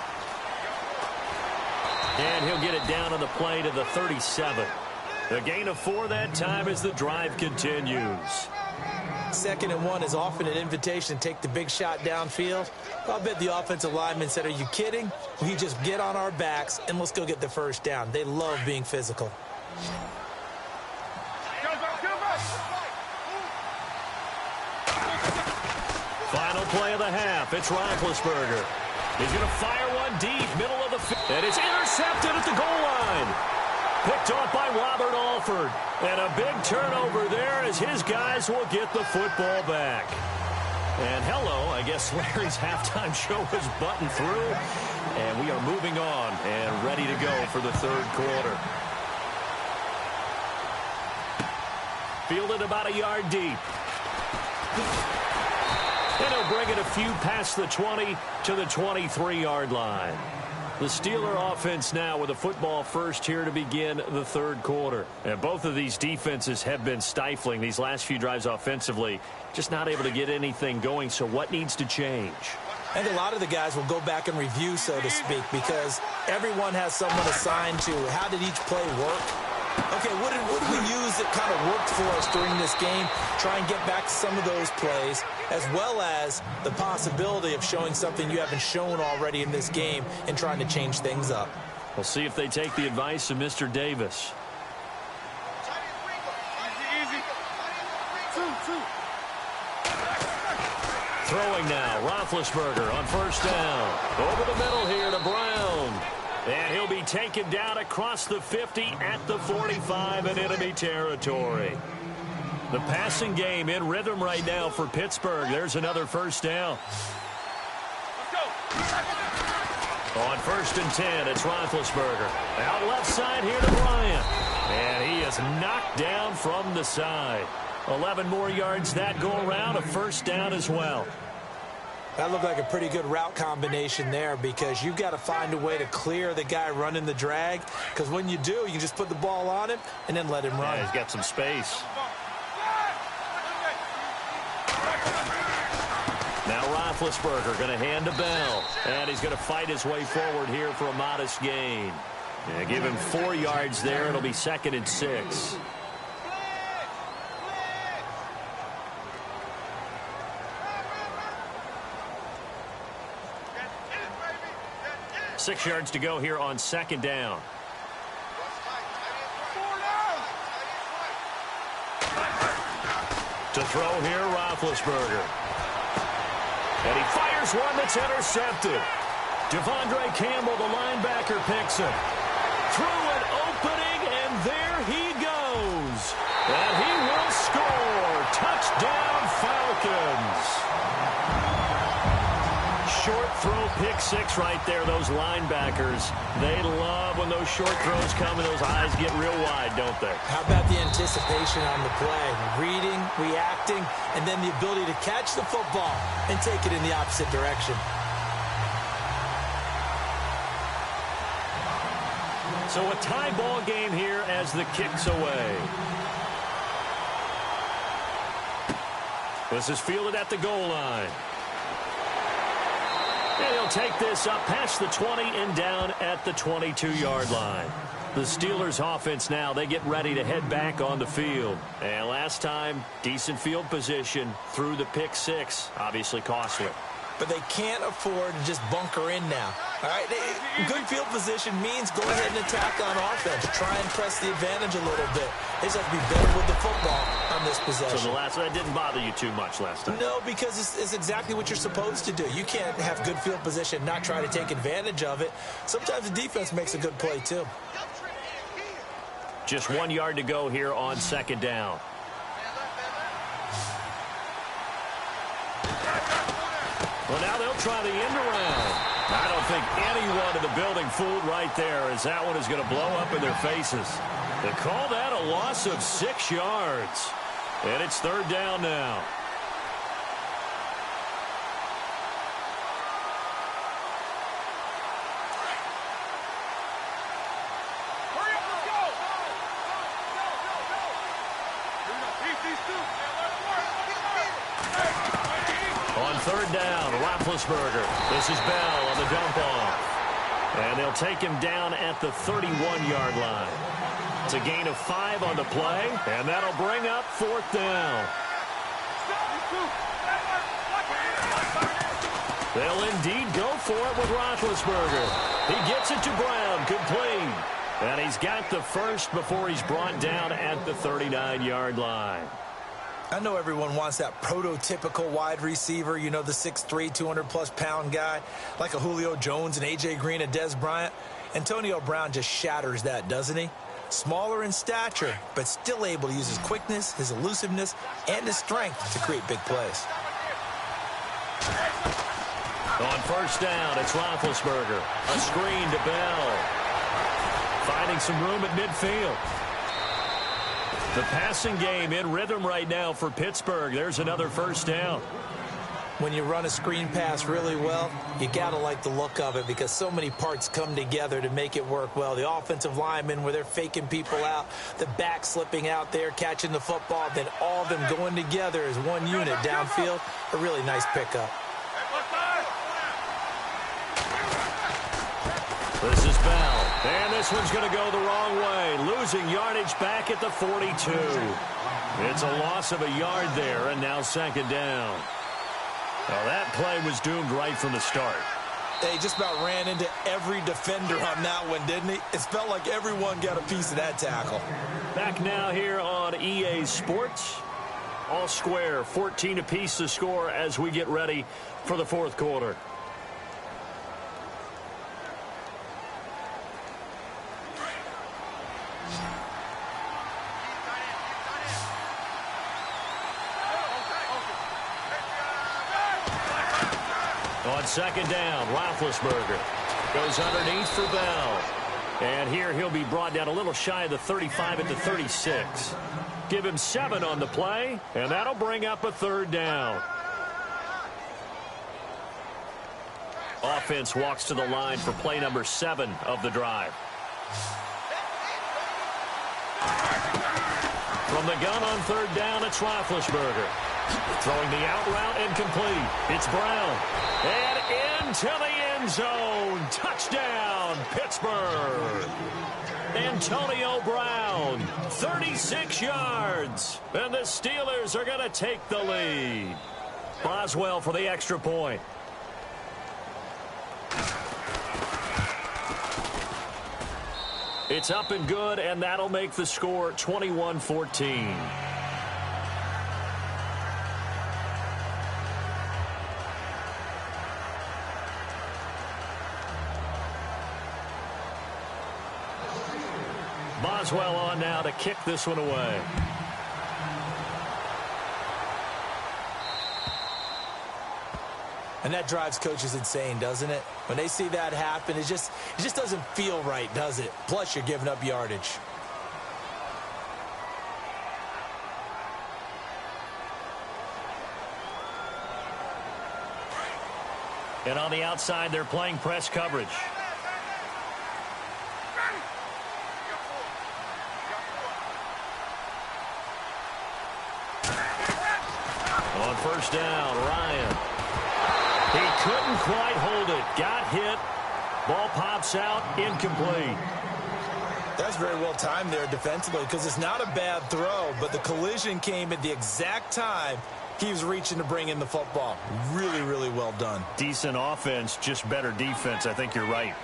And he'll get it down on the play to the 37. The gain of 4 that time as the drive continues. 2nd and 1 is often an invitation to take the big shot downfield. I'll bet the offensive lineman said, are you kidding? We just get on our backs and let's go get the first down. They love being physical. Final play of the half. It's Roethlisberger. He's going to fire one deep, middle of the field. And it's intercepted at the goal line. Picked off by Robert Alford. And a big turnover there as his guys will get the football back. And hello, I guess Larry's halftime show is buttoned through. And we are moving on and ready to go for the third quarter. Fielded about a yard deep. And he'll bring it a few past the 20 to the 23-yard line. The Steeler offense now with a football first here to begin the third quarter. And both of these defenses have been stifling these last few drives offensively. Just not able to get anything going. So what needs to change? I think a lot of the guys will go back and review, so to speak, because everyone has someone assigned to how did each play work. Okay, what did we use that kind of worked for us during this game? Try and get back to some of those plays, as well as the possibility of showing something you haven't shown already in this game and trying to change things up. We'll see if they take the advice of Mr. Davis. Throwing now, Roethlisberger on first down. Over the middle here to Brown. And he'll be taken down across the 50 at the 45 in enemy territory. The passing game in rhythm right now for Pittsburgh. There's another first down. On 1st and 10, it's Roethlisberger. Out left side here to Bryant. And he is knocked down from the side. 11 more yards that go around, a first down as well. That looked like a pretty good route combination there, because you've got to find a way to clear the guy running the drag, because when you do, you can just put the ball on him and then let him run. Yeah, he's got some space. Now Roethlisberger going to hand to Bell, and he's going to fight his way forward here for a modest gain. Yeah, give him 4 yards there. It'll be 2nd and 6. Six yards to go here on 2nd down. To throw here, Roethlisberger. And he fires one that's intercepted. Devondre Campbell, the linebacker, picks him. Through an opening, and there he goes. And he will score. Touchdown, Falcons. Short throw, pick 6 right there. Those linebackers, they love when those short throws come and those eyes get real wide, don't they? How about the anticipation on the play? Reading, reacting, and then the ability to catch the football and take it in the opposite direction. So a tie ball game here as the kick's away. This is fielded at the goal line. And he'll take this up past the 20 and down at the 22-yard line. The Steelers offense now, they get ready to head back on the field. And last time, decent field position through the pick 6, obviously costly. But they can't afford to just bunker in now. All right, good field position means go ahead and attack on offense. Try and press the advantage a little bit. They just have to be better with the football on this possession. So that didn't bother you too much last time? No, because it's exactly what you're supposed to do. You can't have good field position, not try to take advantage of it. Sometimes the defense makes a good play, too. Just 1 yard to go here on 2nd down. Well, now they'll try the end around. I don't think anyone in the building fooled right there, as that one is going to blow up in their faces. They call that a loss of 6 yards. And it's 3rd down now. On third down, Roethlisberger. This is Bell on the dump off. And they'll take him down at the 31-yard line. It's a gain of 5 on the play, and that'll bring up fourth down. They'll indeed go for it with Roethlisberger. He gets it to Brown, complete. And he's got the first before he's brought down at the 39-yard line. I know everyone wants that prototypical wide receiver, you know, the 6'3", 200-plus pound guy, like a Julio Jones and A.J. Green and Dez Bryant. Antonio Brown just shatters that, doesn't he? Smaller in stature, but still able to use his quickness, his elusiveness, and his strength to create big plays. On first down, it's Roethlisberger. A screen to Bell. Finding some room at midfield. The passing game in rhythm right now for Pittsburgh. There's another first down. When you run a screen pass really well, you got to like the look of it because so many parts come together to make it work well. The offensive linemen where they're faking people out, the back slipping out there, catching the football, then all of them going together as one unit downfield. A really nice pickup. This is Bell. And this one's going to go the wrong way. Losing yardage back at the 42. It's a loss of a yard there, and now second down. Well, that play was doomed right from the start. They just about ran into every defender on that one, didn't he? It felt like everyone got a piece of that tackle. Back now here on EA Sports. All square, 14 apiece to score as we get ready for the fourth quarter. On second down, Roethlisberger goes underneath for Bell. And here he'll be brought down a little shy of the 35 at the 36. Give him 7 on the play, and that'll bring up a third down. Offense walks to the line for play number 7 of the drive. From the gun on third down, it's Roethlisberger. Throwing the out route incomplete. It's Brown. And into the end zone. Touchdown, Pittsburgh. Antonio Brown, 36 yards. And the Steelers are going to take the lead. Boswell for the extra point. It's up and good, and that'll make the score 21-14. Boswell on now to kick this one away. And that drives coaches insane, doesn't it? When they see that happen, it just doesn't feel right, does it? Plus, you're giving up yardage. And on the outside, they're playing press coverage. On first down, Ryan. He couldn't quite hold it. Got hit. Ball pops out. Incomplete. That's very well timed there defensively because it's not a bad throw, but the collision came at the exact time he was reaching to bring in the football. Really, really well done. Decent offense, just better defense. I think you're right.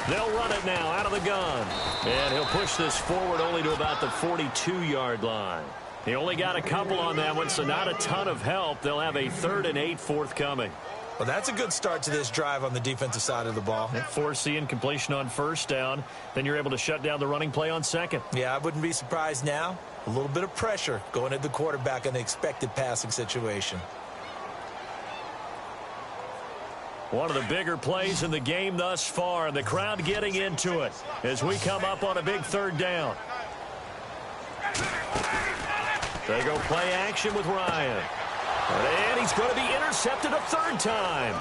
They'll run it now out of the gun. And he'll push this forward only to about the 42-yard line. He only got a couple on that one, so not a ton of help. They'll have a 3rd and 8 forthcoming. Well, that's a good start to this drive on the defensive side of the ball. Force the incompletion on first down. Then you're able to shut down the running play on second. Yeah, I wouldn't be surprised now. A little bit of pressure going at the quarterback in the expected passing situation. One of the bigger plays in the game thus far, and the crowd getting into it as we come up on a big 3rd down. They go play action with Ryan. And he's going to be intercepted a 3rd time.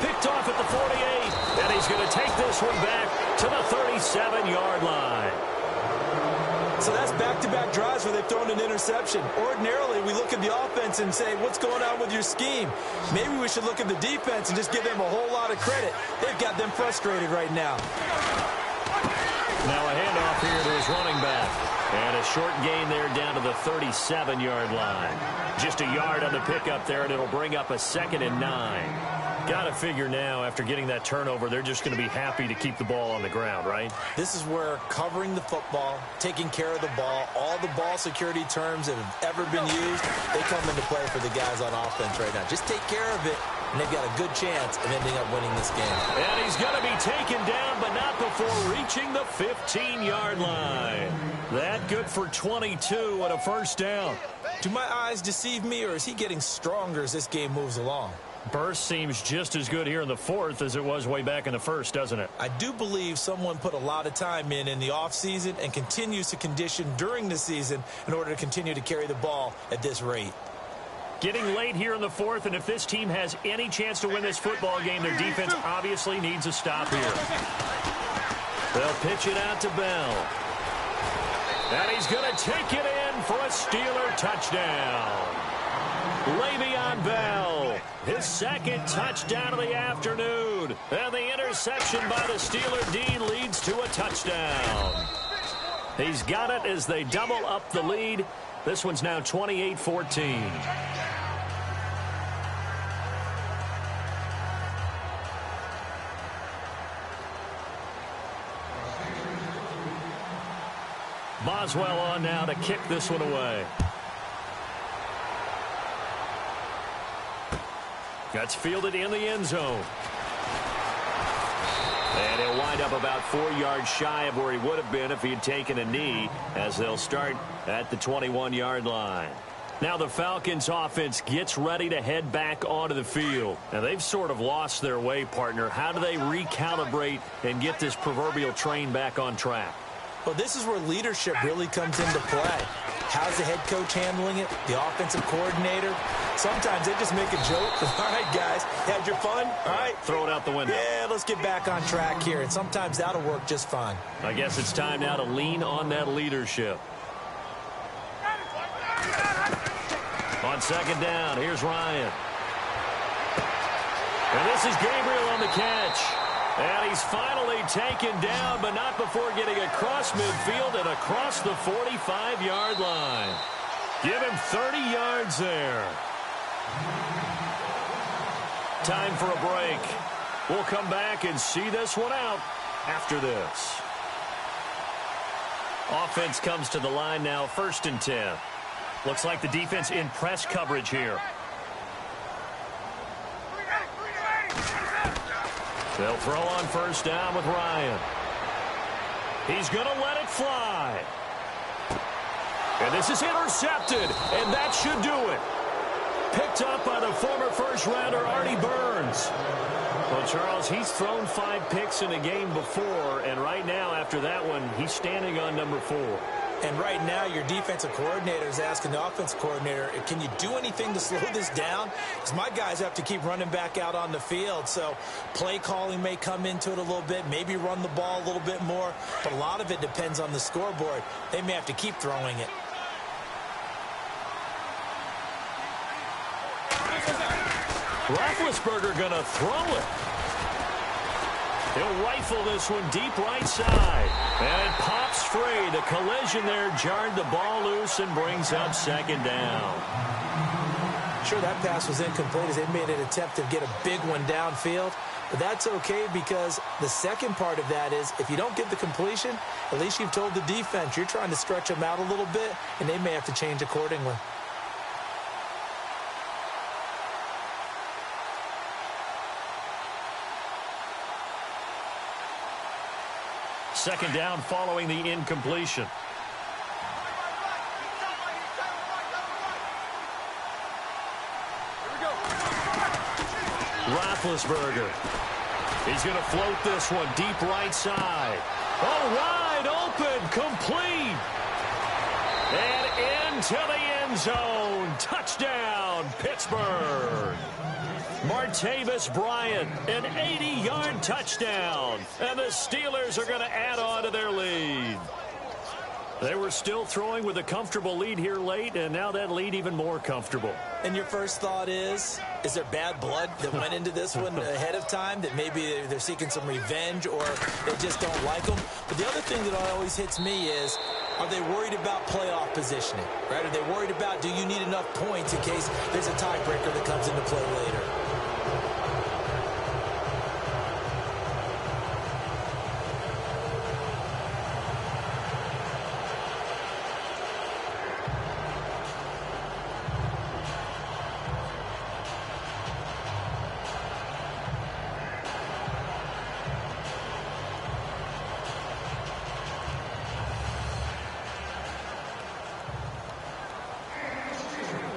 Picked off at the 48, and he's going to take this one back to the 37-yard line. So that's back-to-back drives where they've thrown an interception. Ordinarily, we look at the offense and say, what's going on with your scheme? Maybe we should look at the defense and just give them a whole lot of credit. They've got them frustrated right now. Now a handoff here to his running back. And a short gain there down to the 37-yard line. Just a yard on the pickup there, and it'll bring up a 2nd and 9. Got to figure now, after getting that turnover, they're just going to be happy to keep the ball on the ground, right? This is where covering the football, taking care of the ball, all the ball security terms that have ever been used, they come into play for the guys on offense right now. Just take care of it, and they've got a good chance of ending up winning this game. And he's going to be taken down, but not before reaching the 15-yard line. That good for 22 and a first down. Do my eyes deceive me, or is he getting stronger as this game moves along? Burst seems just as good here in the fourth as it was way back in the first, doesn't it? I do believe someone put a lot of time in the offseason and continues to condition during the season in order to continue to carry the ball at this rate. Getting late here in the fourth, and if this team has any chance to win this football game, their defense obviously needs a stop here. They'll pitch it out to Bell. And he's going to take it in for a Steeler touchdown. Le'Veon Bell, his second touchdown of the afternoon. And the interception by the Steeler D leads to a touchdown. He's got it as they double up the lead. This one's now 28-14. Boswell on now to kick this one away. That's fielded in the end zone. And he'll wind up about 4 yards shy of where he would have been if he had taken a knee, as they'll start at the 21-yard line. Now the Falcons offense gets ready to head back onto the field. Now they've sort of lost their way, partner. How do they recalibrate and get this proverbial train back on track? Well, this is where leadership really comes into play. How's the head coach handling it? The offensive coordinator? Sometimes they just make a joke. All right, guys, had your fun? All right. Throw it out the window. Yeah, let's get back on track here. And sometimes that'll work just fine. I guess it's time now to lean on that leadership. On second down, here's Ryan. And this is Gabriel on the catch. And he's finally taken down, but not before getting across midfield and across the 45-yard line. Give him 30 yards there. Time for a break. We'll come back and see this one out after this. Offense comes to the line now, 1st and 10. Looks like the defense in press coverage here. They'll throw on 1st down with Ryan. He's going to let it fly. And this is intercepted, and that should do it. Picked up by the former first-rounder Artie Burns. Well, Charles, he's thrown 5 picks in a game before, and right now, after that one, he's standing on number 4. And right now, your defensive coordinator is asking the offensive coordinator, can you do anything to slow this down? Because my guys have to keep running back out on the field. So play calling may come into it a little bit, maybe run the ball a little bit more. But a lot of it depends on the scoreboard. They may have to keep throwing it. Roethlisberger going to throw it. He'll rifle this one deep right side. And it pops free. The collision there jarred the ball loose and brings up 2nd down. Sure, that pass was incomplete as they made an attempt to get a big one downfield. But that's okay because the second part of that is if you don't get the completion, at least you've told the defense you're trying to stretch them out a little bit, and they may have to change accordingly. Second down following the incompletion. Roethlisberger. He's going to float this one deep right side. Oh, wide open, complete. And into the end zone. Touchdown, Pittsburgh. Martavis Bryant, an 80-yard touchdown. And the Steelers are going to add on to their lead. They were still throwing with a comfortable lead here late, and now that lead even more comfortable. And your first thought is there bad blood that went into this one ahead of time, that maybe they're seeking some revenge or they just don't like them? But the other thing that always hits me is, are they worried about playoff positioning, right? Are they worried about, do you need enough points in case there's a tiebreaker that comes into play later?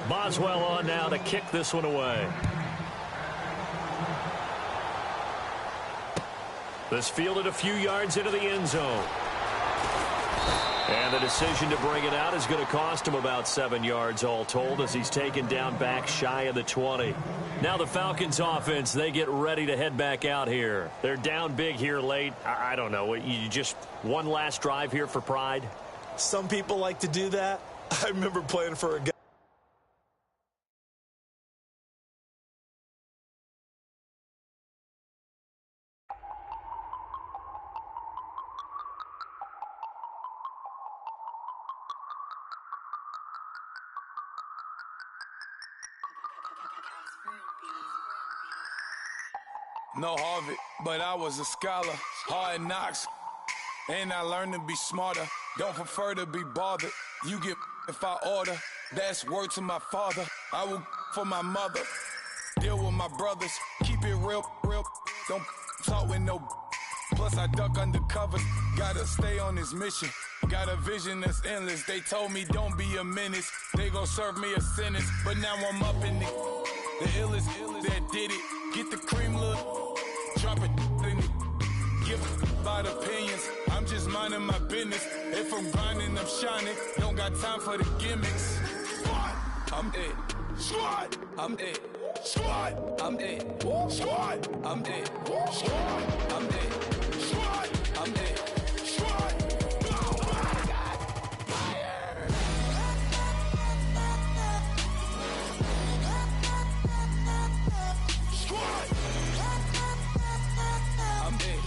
Boswell on now to kick this one away. This fielded a few yards into the end zone. And the decision to bring it out is going to cost him about 7 yards all told, as he's taken down back shy of the 20. Now the Falcons offense, they get ready to head back out here. They're down big here late. I don't know. You just one last drive here for pride? Some people like to do that. I remember playing for a guy. No Harvard, but I was a scholar. Hard knocks, and I learned to be smarter. Don't prefer to be bothered. You get if I order. That's word to my father. I will for my mother. Deal with my brothers. Keep it real. Don't talk with no. Plus I duck undercover. Gotta stay on this mission. Got a vision that's endless. They told me don't be a menace. They gon' serve me a sentence. But now I'm up in the illest that did it. Get the cream look. Drop it in it. Give about opinions. I'm just minding my business. If I'm grinding, I'm shining. Don't got time for the gimmicks. Squad, I'm it. Squad, I'm it. Squad, I'm it. Squad, I'm it. Squad, I'm it. Squad, I'm it. Squad. Oh my God. Fire. Squad. I'm it.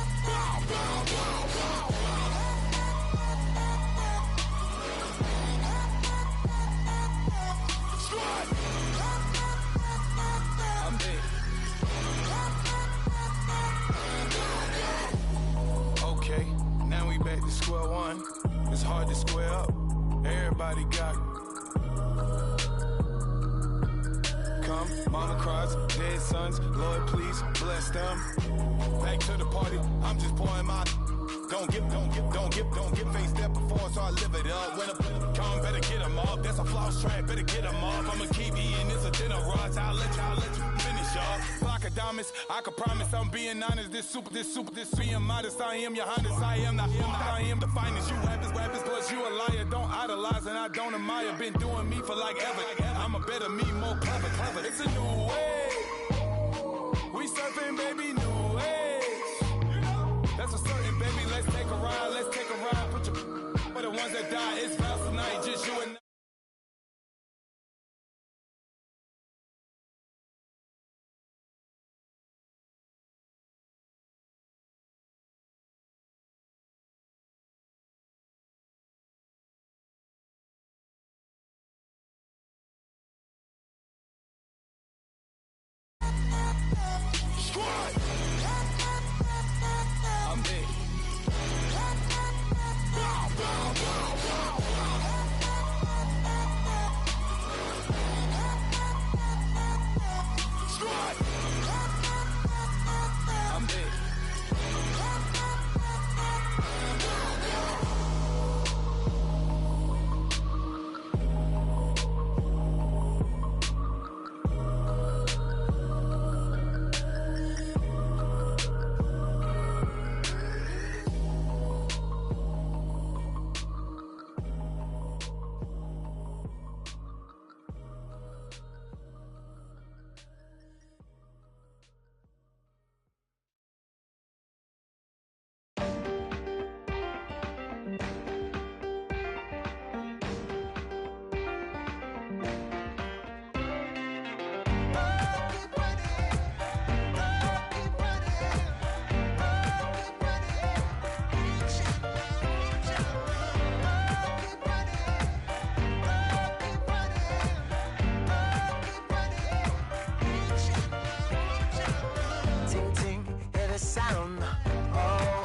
Squad. I'm it. Okay, now we back to square one. It's hard to square up. Everybody got come, mama cries, dead sons, Lord please bless them. Back to the party, I'm just pouring my. Don't get face step before, so I live it up. When a come, better get them up. That's a floss track, better get them up. I'ma keep eating, it's a dinner rush. I'll let you finish up. Block of diamonds, I can promise I'm being honest. This being modest. I am your highness, I am the finest. You weapons, plus you a liar. Don't idolize and I don't admire. Been doing me for like ever. I'm a better me, more clever. It's a new way. We surfing, baby, new age. That's a certain, baby. Let's take a ride. Put your for the ones that die. It's vows tonight, just you and I. Squad. I'm it. Squad. I'm it.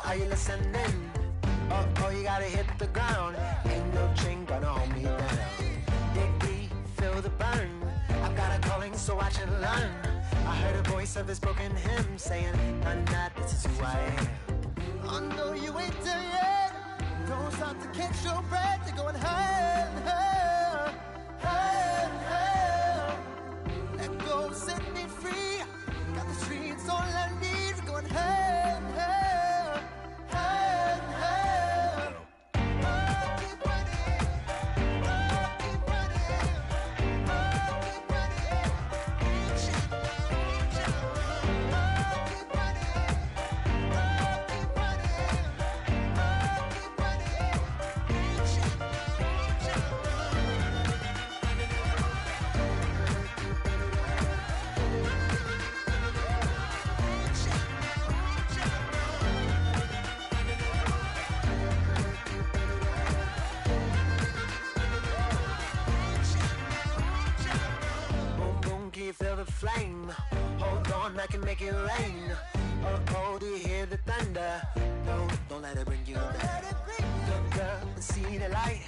are you listening? Oh, you gotta hit the ground. Ain't no chain gonna hold me down. Dig deep, feel the burn. I've got a calling, so watch and learn. I heard a voice of his broken hymn saying, nah, this is who I am. I know you ain't there yet. Don't stop to catch your breath. You're going higher and higher, higher and higher. Let go, set me free. Got the streets all I need. We're going higher and higher, higher and higher. Oh, keep running. Oh, keep running. Oh, keep running. Reach out, reach out. Oh, keep running. Oh, keep running. Oh, keep running. Reach out, reach out. Boom, boom, can you feel the flame? Hold on, I can make it rain. Oh, do you hear the thunder? Don't let it bring you down. Look up and see the light.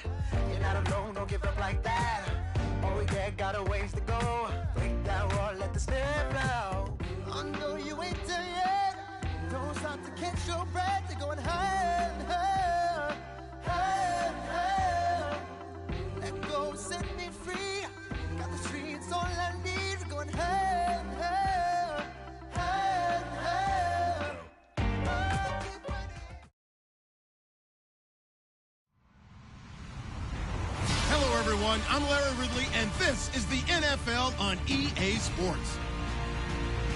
You're not alone, don't give up like that. Oh, yeah, got a ways to go. Break that wall, let the spirit flow. I know you ain't there yet. Don't stop to catch your breath. You're going higher and higher, higher and higher. Let go, set me free. Got the streets all I need. We're going higher and higher, higher and higher. Oh, keep running. Hello, everyone. I'm Larry Ridley, and this is the NFL on EA Sports.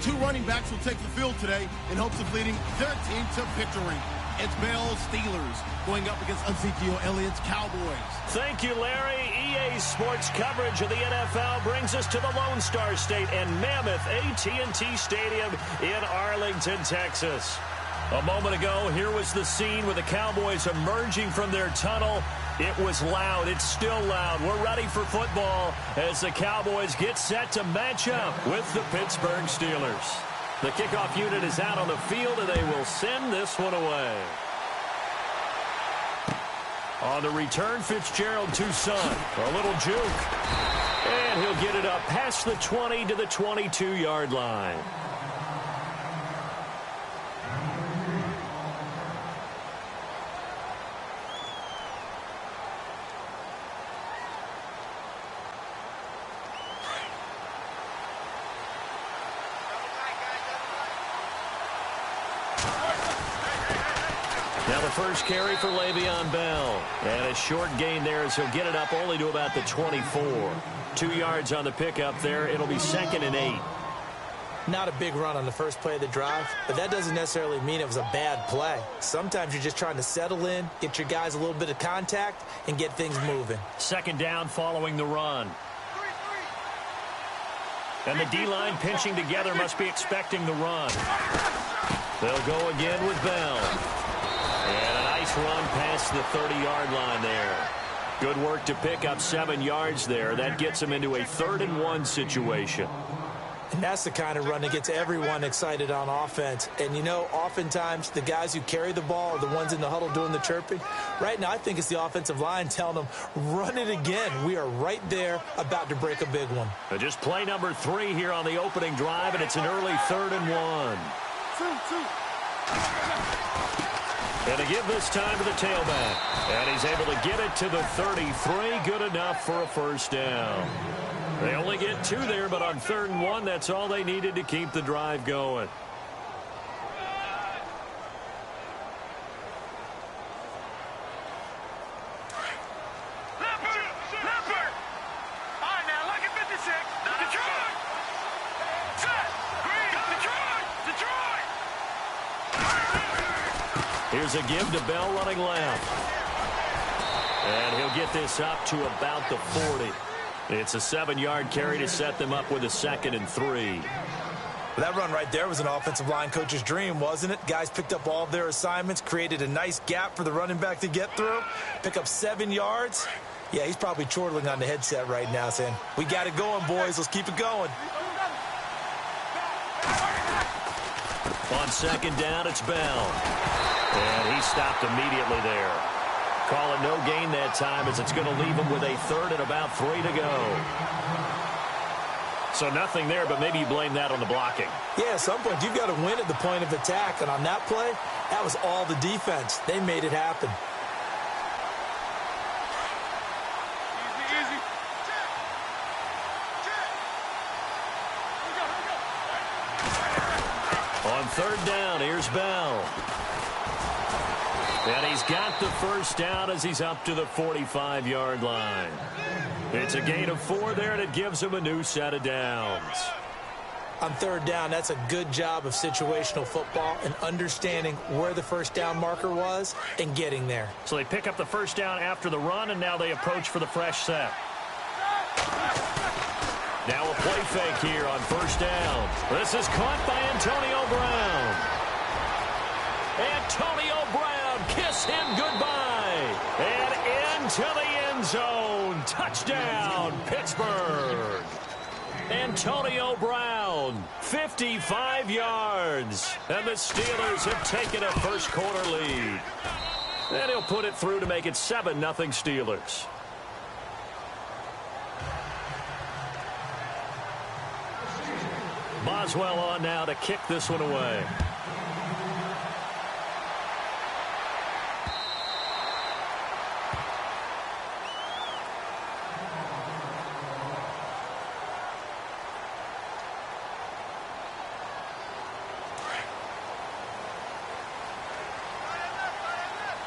Two running backs will take the field today in hopes of leading their team to victory. It's Bell's Steelers going up against Ezekiel Elliott's Cowboys. Thank you, Larry. EA Sports coverage of the NFL brings us to the Lone Star State and Mammoth AT&T Stadium in Arlington, Texas. A moment ago, here was the scene with the Cowboys emerging from their tunnel. It was loud. It's still loud. We're ready for football as the Cowboys get set to match up with the Pittsburgh Steelers. The kickoff unit is out on the field, and they will send this one away. On the return, Fitzgerald to Son. A little juke. And he'll get it up past the 20 to the 22-yard line. Now the first carry for Le'Veon Bell. And a short gain there as he'll get it up only to about the 24. 2 yards on the pickup there. It'll be 2nd and 8. Not a big run on the first play of the drive, but that doesn't necessarily mean it was a bad play. Sometimes you're just trying to settle in, get your guys a little bit of contact, and get things moving. 2nd down following the run. And the D-line pinching together must be expecting the run. They'll go again with Bell. And a nice run past the 30-yard line there. Good work to pick up 7 yards there. That gets them into a 3rd and 1 situation. And that's the kind of run that gets everyone excited on offense. And, you know, oftentimes the guys who carry the ball are the ones in the huddle doing the chirping. Right now, I think it's the offensive line telling them, run it again. We are right there about to break a big one. Just play number 3 here on the opening drive, and it's an early 3rd and 1. And to give this time to the tailback. And he's able to get it to the 33. Good enough for a first down. They only get 2 there, but on 3rd and 1, that's all they needed to keep the drive going. Here's a give to Bell running left. And he'll get this up to about the 40. It's a 7-yard carry to set them up with a 2nd and 3. That run right there was an offensive line coach's dream, wasn't it? Guys picked up all of their assignments, created a nice gap for the running back to get through, pick up 7 yards. Yeah, he's probably chortling on the headset right now saying, we got it going, boys. Let's keep it going. On 2nd down, it's Bell. And stopped immediately there. Call it no gain that time as it's going to leave them with a third and about 3 to go. So nothing there, but maybe you blame that on the blocking. Yeah, at some point you've got to win at the point of attack. And on that play, that was all the defense. They made it happen. On third down, here's Bell. And he's got the first down as he's up to the 45-yard line. It's a gain of 4 there, and it gives him a new set of downs. On third down, that's a good job of situational football and understanding where the first down marker was and getting there. So they pick up the first down after the run, and now they approach for the fresh set. Now a play fake here on first down. This is caught by Antonio Brown. Antonio Brown, kiss him goodbye. And into the end zone. Touchdown, Pittsburgh. Antonio Brown, 55 yards. And the Steelers have taken a first quarter lead. And he'll put it through to make it 7-0 Steelers. Boswell on now to kick this one away.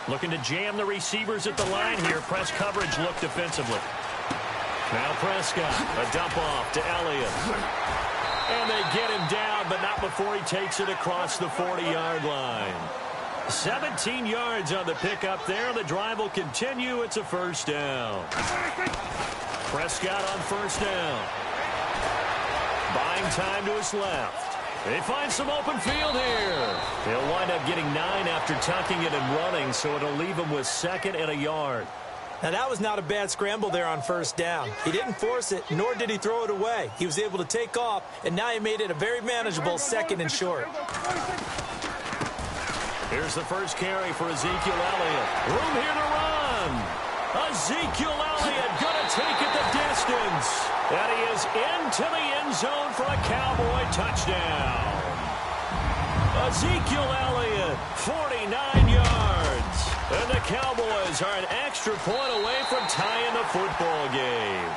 Looking to jam the receivers at the line here. Press coverage look defensively. Now Prescott, a dump off to Elliott. And they get him down, but not before he takes it across the 40-yard line. 17 yards on the pickup there. The drive will continue. It's a first down. Prescott on first down. Buying time to his left. They find some open field here. He'll wind up getting 9 after tucking it and running, so it'll leave him with 2nd and a yard. Now, that was not a bad scramble there on first down. He didn't force it, nor did he throw it away. He was able to take off, and now he made it a very manageable 2nd and short. Here's the first carry for Ezekiel Elliott. Room here to run. Ezekiel Elliott going to take it the distance. And he is into the end zone for a Cowboy touchdown. Ezekiel Elliott, 49 yards. And the Cowboys are an extra point away from tying the football game.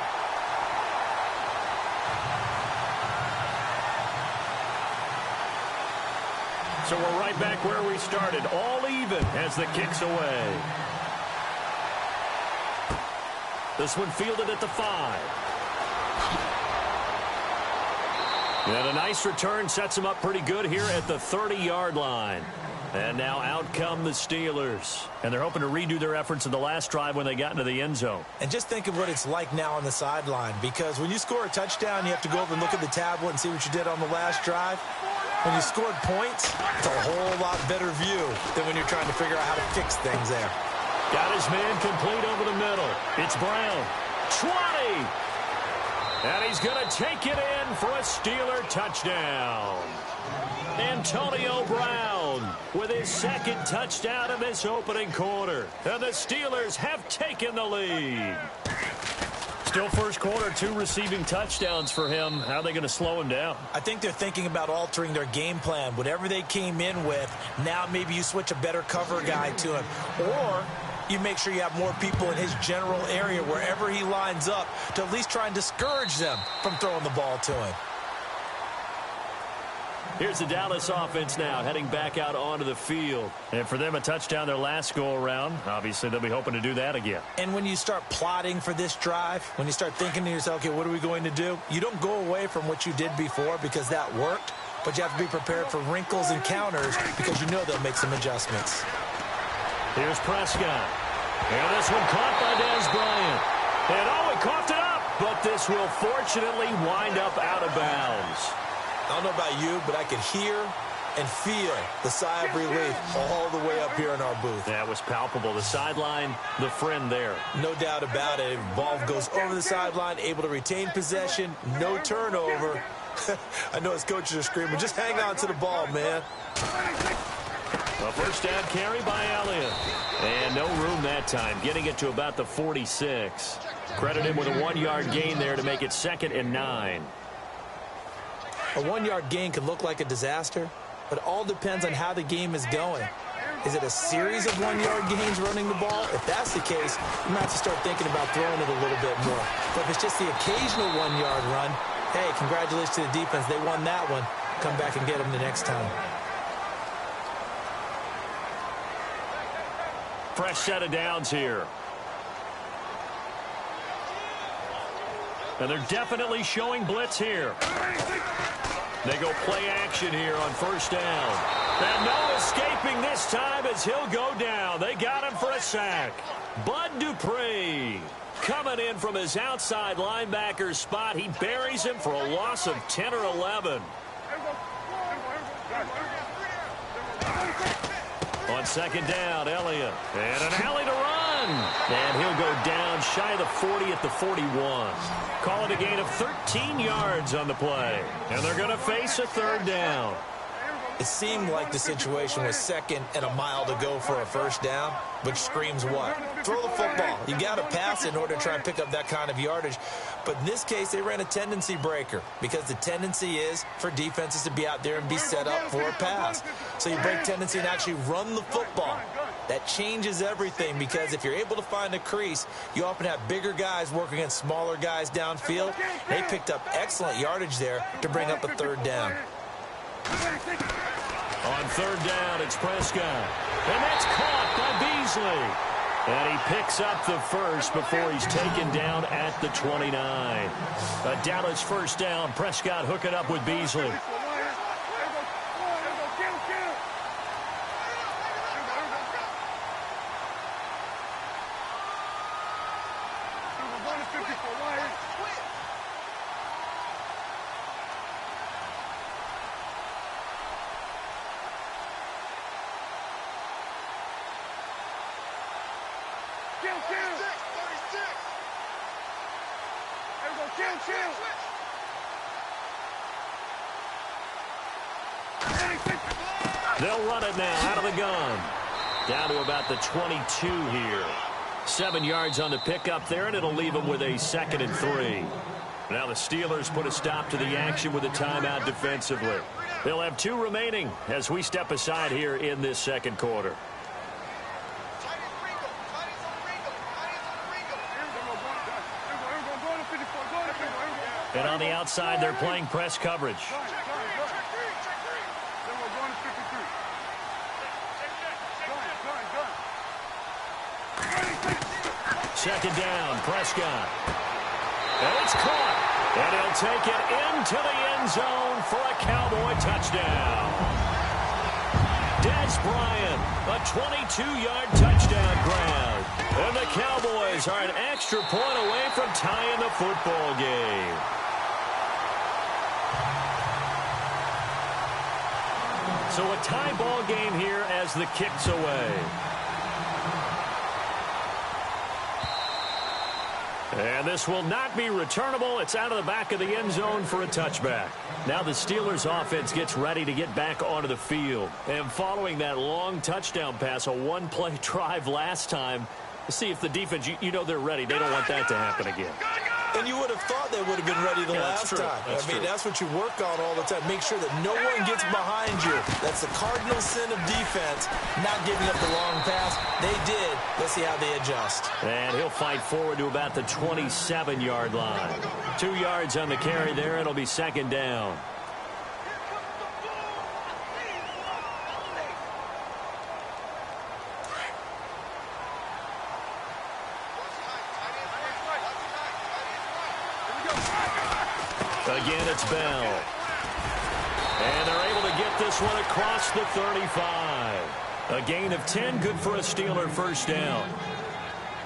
So we're right back where we started, all even as the kick's away. This one fielded at the 5. And a nice return sets him up pretty good here at the 30-yard line. And now out come the Steelers. And they're hoping to redo their efforts in the last drive when they got into the end zone. And just think of what it's like now on the sideline, because when you score a touchdown, you have to go over and look at the tablet and see what you did on the last drive. When you scored points, it's a whole lot better view than when you're trying to figure out how to fix things there. Got his man complete over the middle. It's Brown. 20! And he's going to take it in for a Steeler touchdown. Antonio Brown with his 2nd touchdown in this opening quarter. And the Steelers have taken the lead. Still first quarter, 2 receiving touchdowns for him. How are they going to slow him down? I think they're thinking about altering their game plan. Whatever they came in with, now maybe you switch a better cover guy to him. Or you make sure you have more people in his general area wherever he lines up to at least try and discourage them from throwing the ball to him. Here's the Dallas offense now heading back out onto the field. And for them, a touchdown their last go-around. Obviously, they'll be hoping to do that again. And when you start plotting for this drive, when you start thinking to yourself, okay, what are we going to do? You don't go away from what you did before because that worked, but you have to be prepared for wrinkles and counters because you know they'll make some adjustments. Here's Prescott. And this one caught by Dez Bryant. And he coughed it up, but this will fortunately wind up out of bounds. I don't know about you, but I could hear and feel the sigh of relief all the way up here in our booth. That was palpable. The sideline, the friend there. No doubt about it. Ball goes over the sideline, able to retain possession, no turnover. I know his coaches are screaming, just hang on to the ball, man. A first down carry by Elliott. And no room that time, getting it to about the 46. Credit him with a 1-yard gain there to make it 2nd and 9. A 1-yard gain can look like a disaster, but it all depends on how the game is going. Is it a series of 1-yard gains running the ball? If that's the case, you might have to start thinking about throwing it a little bit more. But if it's just the occasional 1-yard run, hey, congratulations to the defense. They won that one. Come back and get them the next time. Fresh set of downs here. And they're definitely showing blitz here. They go play action here on first down. And no escaping this time as he'll go down. They got him for a sack. Bud Dupree coming in from his outside linebacker spot. He buries him for a loss of 10 or 11. On second down, Elliott. And an alley to run. And he'll go down shy of the 40 at the 41. Call it a gain of 13 yards on the play. And they're going to face a third down. It seemed like the situation was 2nd and a mile to go for a first down, which screams what? Throw the football. You got to pass in order to try and pick up that kind of yardage. But in this case, they ran a tendency breaker because the tendency is for defenses to be out there and be set up for a pass. So you break tendency and actually run the football. That changes everything because if you're able to find a crease, you often have bigger guys working against smaller guys downfield. They picked up excellent yardage there to bring up a third down. On third down, it's Prescott. And that's caught by Beasley. And he picks up the first before he's taken down at the 29. A Dallas first down. Prescott hooking up with Beasley. They'll run it now out of the gun. Down to about the 22 here. 7 yards on the pickup there, and it'll leave them with a 2nd and 3. Now the Steelers put a stop to the action with a timeout defensively. They'll have 2 remaining as we step aside here in this second quarter. And on the outside, they're playing press coverage. Second down, Prescott. And it's caught. And he'll take it into the end zone for a Cowboy touchdown. Dez Bryant, a 22-yard touchdown grab. And the Cowboys are an extra point away from tying the football game. So a tie ball game here as the kick's away. And this will not be returnable. It's out of the back of the end zone for a touchback. Now the Steelers offense gets ready to get back onto the field. And following that long touchdown pass, a one-play drive last time, see if the defense, you know they're ready. They don't want that to happen again. And you would have thought they would have been ready the last time. That's what you work on all the time. Make sure that no one gets behind you. That's the cardinal sin of defense, not giving up the long pass. They did. Let's see how they adjust. And he'll fight forward to about the 27-yard line. 2 yards on the carry there. It'll be second down. Again, it's Bell. And they're able to get this one across the 35. A gain of 10, good for a Steeler first down.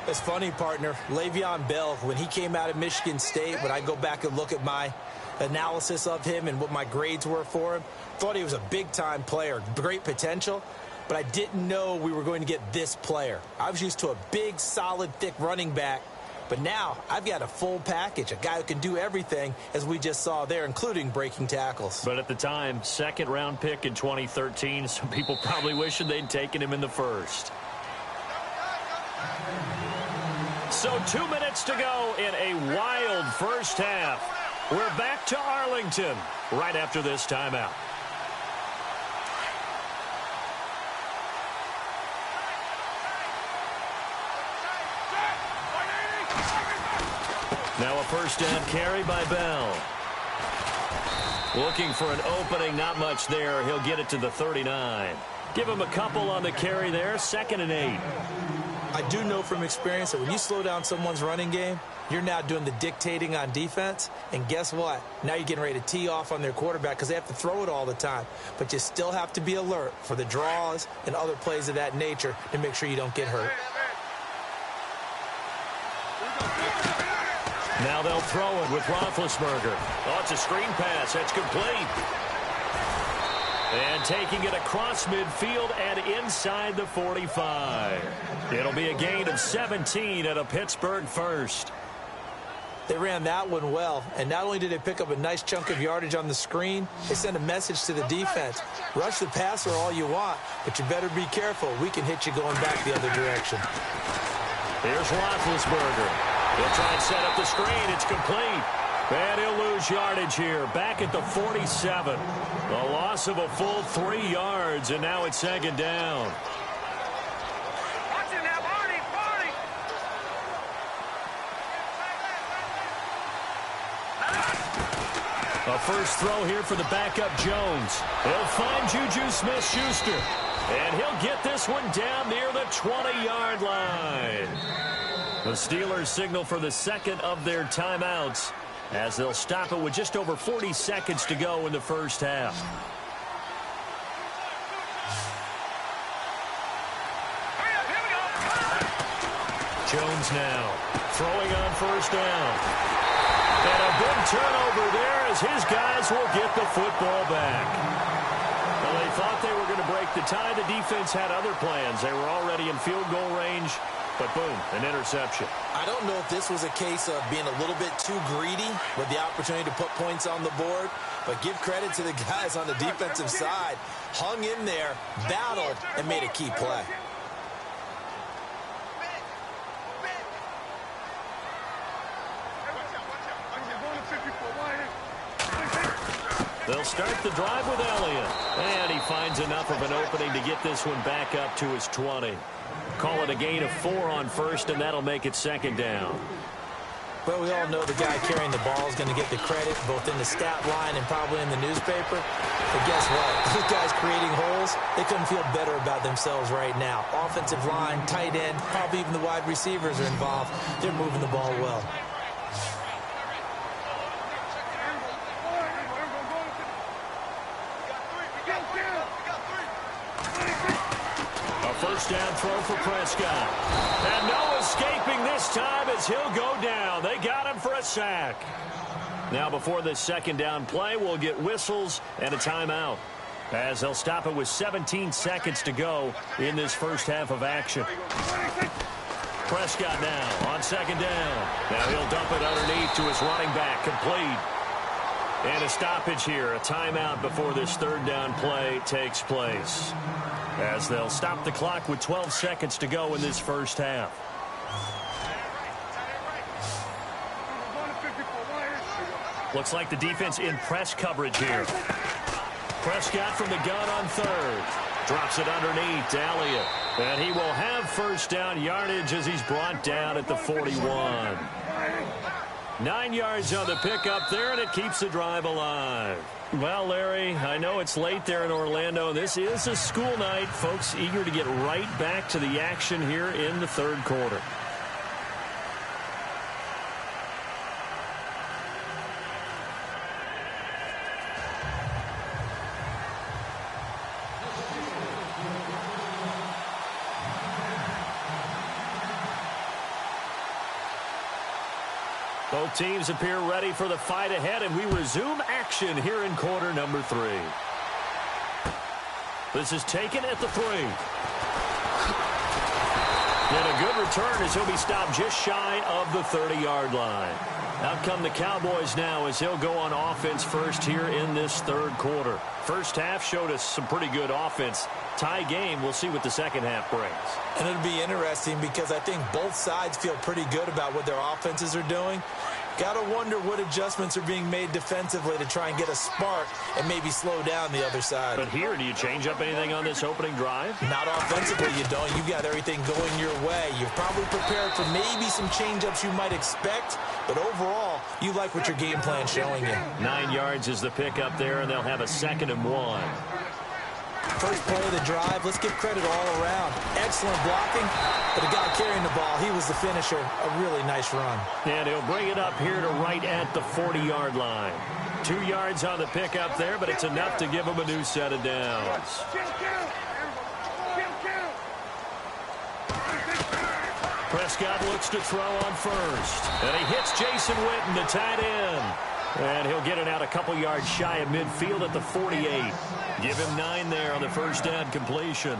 It's funny, partner. Le'Veon Bell, when he came out of Michigan State, when I go back and look at my analysis of him and what my grades were for him, thought he was a big-time player, great potential, but I didn't know we were going to get this player. I was used to a big, solid, thick running back. But now I've got a full package, a guy who can do everything, as we just saw there, including breaking tackles. But at the time, second-round pick in 2013, some people probably wishing they'd taken him in the first. So 2 minutes to go in a wild first half. We're back to Arlington right after this timeout. Now a first down carry by Bell. Looking for an opening, not much there. He'll get it to the 39. Give him a couple on the carry there, 2nd and 8. I do know from experience that when you slow down someone's running game, you're now doing the dictating on defense. And guess what? Now you're getting ready to tee off on their quarterback because they have to throw it all the time. But you still have to be alert for the draws and other plays of that nature to make sure you don't get hurt. Now they'll throw it with Roethlisberger. Oh, it's a screen pass. That's complete. And taking it across midfield and inside the 45. It'll be a gain of 17 at a Pittsburgh first. They ran that one well, and not only did they pick up a nice chunk of yardage on the screen, they sent a message to the defense. Rush the passer all you want, but you better be careful. We can hit you going back the other direction. Here's Roethlisberger. He'll try and set up the screen. It's complete. And he'll lose yardage here. Back at the 47. A loss of a full 3 yards, and now it's 2nd down. A first throw here for the backup Jones. He'll find Juju Smith-Schuster. And he'll get this one down near the 20-yard line. The Steelers signal for the second of their timeouts as they'll stop it with just over 40 seconds to go in the first half. Jones now throwing on first down. And a big turnover there as his guys will get the football back. Well, they thought they were going to break the tie. The defense had other plans. They were already in field goal range. But boom, an interception. I don't know if this was a case of being a little bit too greedy with the opportunity to put points on the board, but give credit to the guys on the defensive side. Hung in there, battled, and made a key play. They'll start the drive with Elliott. And he finds enough of an opening to get this one back up to his 20. Call it a gain of 4 on first, and that'll make it 2nd down. Well, we all know the guy carrying the ball is going to get the credit, both in the stat line and probably in the newspaper. But guess what? Those guys creating holes, they couldn't feel better about themselves right now. Offensive line, tight end, probably even the wide receivers are involved. They're moving the ball well. First down throw for Prescott. And no escaping this time as he'll go down. They got him for a sack. Now before this 2nd down play, we'll get whistles and a timeout, as they'll stop it with 17 seconds to go in this first half of action. Prescott now on 2nd down. Now he'll dump it underneath to his running back, complete. And a stoppage here, a timeout before this 3rd down play takes place, as they'll stop the clock with 12 seconds to go in this first half. Looks like the defense in press coverage here. Prescott from the gun on 3rd. Drops it underneath to Elliott. And he will have first down yardage as he's brought down at the 41. 9 yards on the pickup there, and it keeps the drive alive. Well, Larry, I know it's late there in Orlando. This is a school night. Folks eager to get right back to the action here in the 3rd quarter. Both teams appear ready for the fight ahead, and we resume action here in quarter number 3. This is taken at the 3. And a good good return as he'll be stopped just shy of the 30-yard line. Out come the Cowboys now as he'll go on offense first here in this third quarter. First half showed us some pretty good offense. Tie game, we'll see what the second half brings. And it'll be interesting because I think both sides feel pretty good about what their offenses are doing. Got to wonder what adjustments are being made defensively to try and get a spark and maybe slow down the other side. But here, do you change up anything on this opening drive? Not offensively, you don't. You've got everything going your way. You've probably prepared for maybe some change-ups you might expect, but overall, you like what your game plan's showing you. 9 yards is the pickup there, and they'll have a 2nd and 1. First play of the drive, let's give credit all around. Excellent blocking, but the guy carrying the ball, he was the finisher. A really nice run. And he'll bring it up here to right at the 40-yard line. 2 yards on the pickup there, but it's enough to give him a new set of downs. Prescott looks to throw on first. And he hits Jason Witten, the tight end. And he'll get it out a couple yards shy of midfield at the 48. Give him 9 there on the first down completion.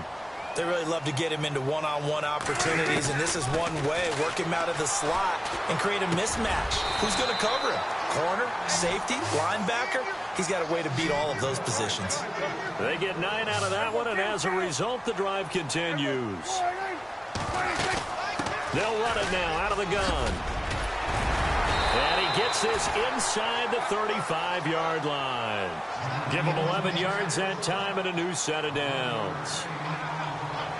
They really love to get him into one-on-one opportunities, and this is one way. Work him out of the slot and create a mismatch. Who's going to cover him? Corner, safety, linebacker? He's got a way to beat all of those positions. They get 9 out of that one, and as a result, the drive continues. They'll run it now out of the gun. And he gets this inside the 35-yard line. Give him 11 yards that time and a new set of downs.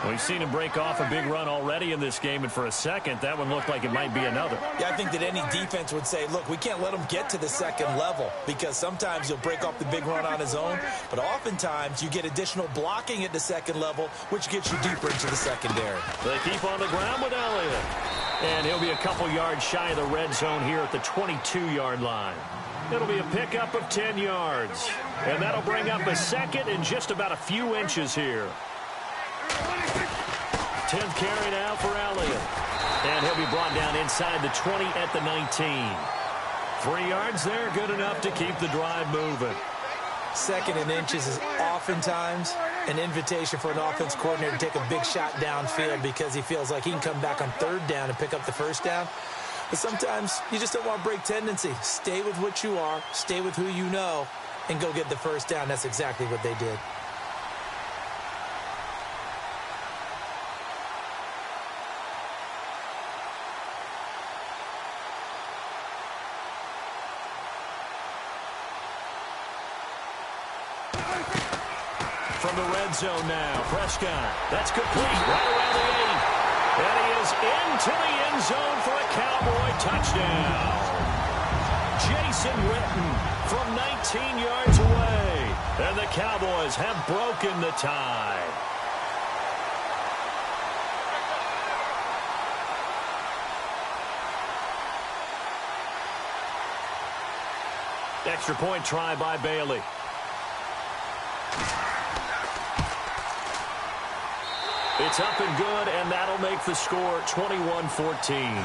We've seen him break off a big run already in this game, and for a second, that one looked like it might be another. Yeah, I think that any defense would say, look, we can't let him get to the second level because sometimes he'll break off the big run on his own, but oftentimes you get additional blocking at the second level, which gets you deeper into the secondary. They keep on the ground with Elliott. And he'll be a couple yards shy of the red zone here at the 22-yard line. It'll be a pickup of 10 yards. And that'll bring up a 2nd and just about a few inches here. 10th carry now for Elliott. And he'll be brought down inside the 20 at the 19. 3 yards there, good enough to keep the drive moving. 2nd and inches is oftentimes an invitation for an offense coordinator to take a big shot downfield because he feels like he can come back on 3rd down and pick up the first down. But sometimes you just don't want to break tendency. Stay with what you are, stay with who you know, and go get the first down. That's exactly what they did. From the red zone now, Prescott. That's complete right around the 8. And he is into the end zone for a Cowboy touchdown. Jason Witten from 19 yards away. And the Cowboys have broken the tie. Extra point try by Bailey. It's up and good, and that'll make the score 21-14.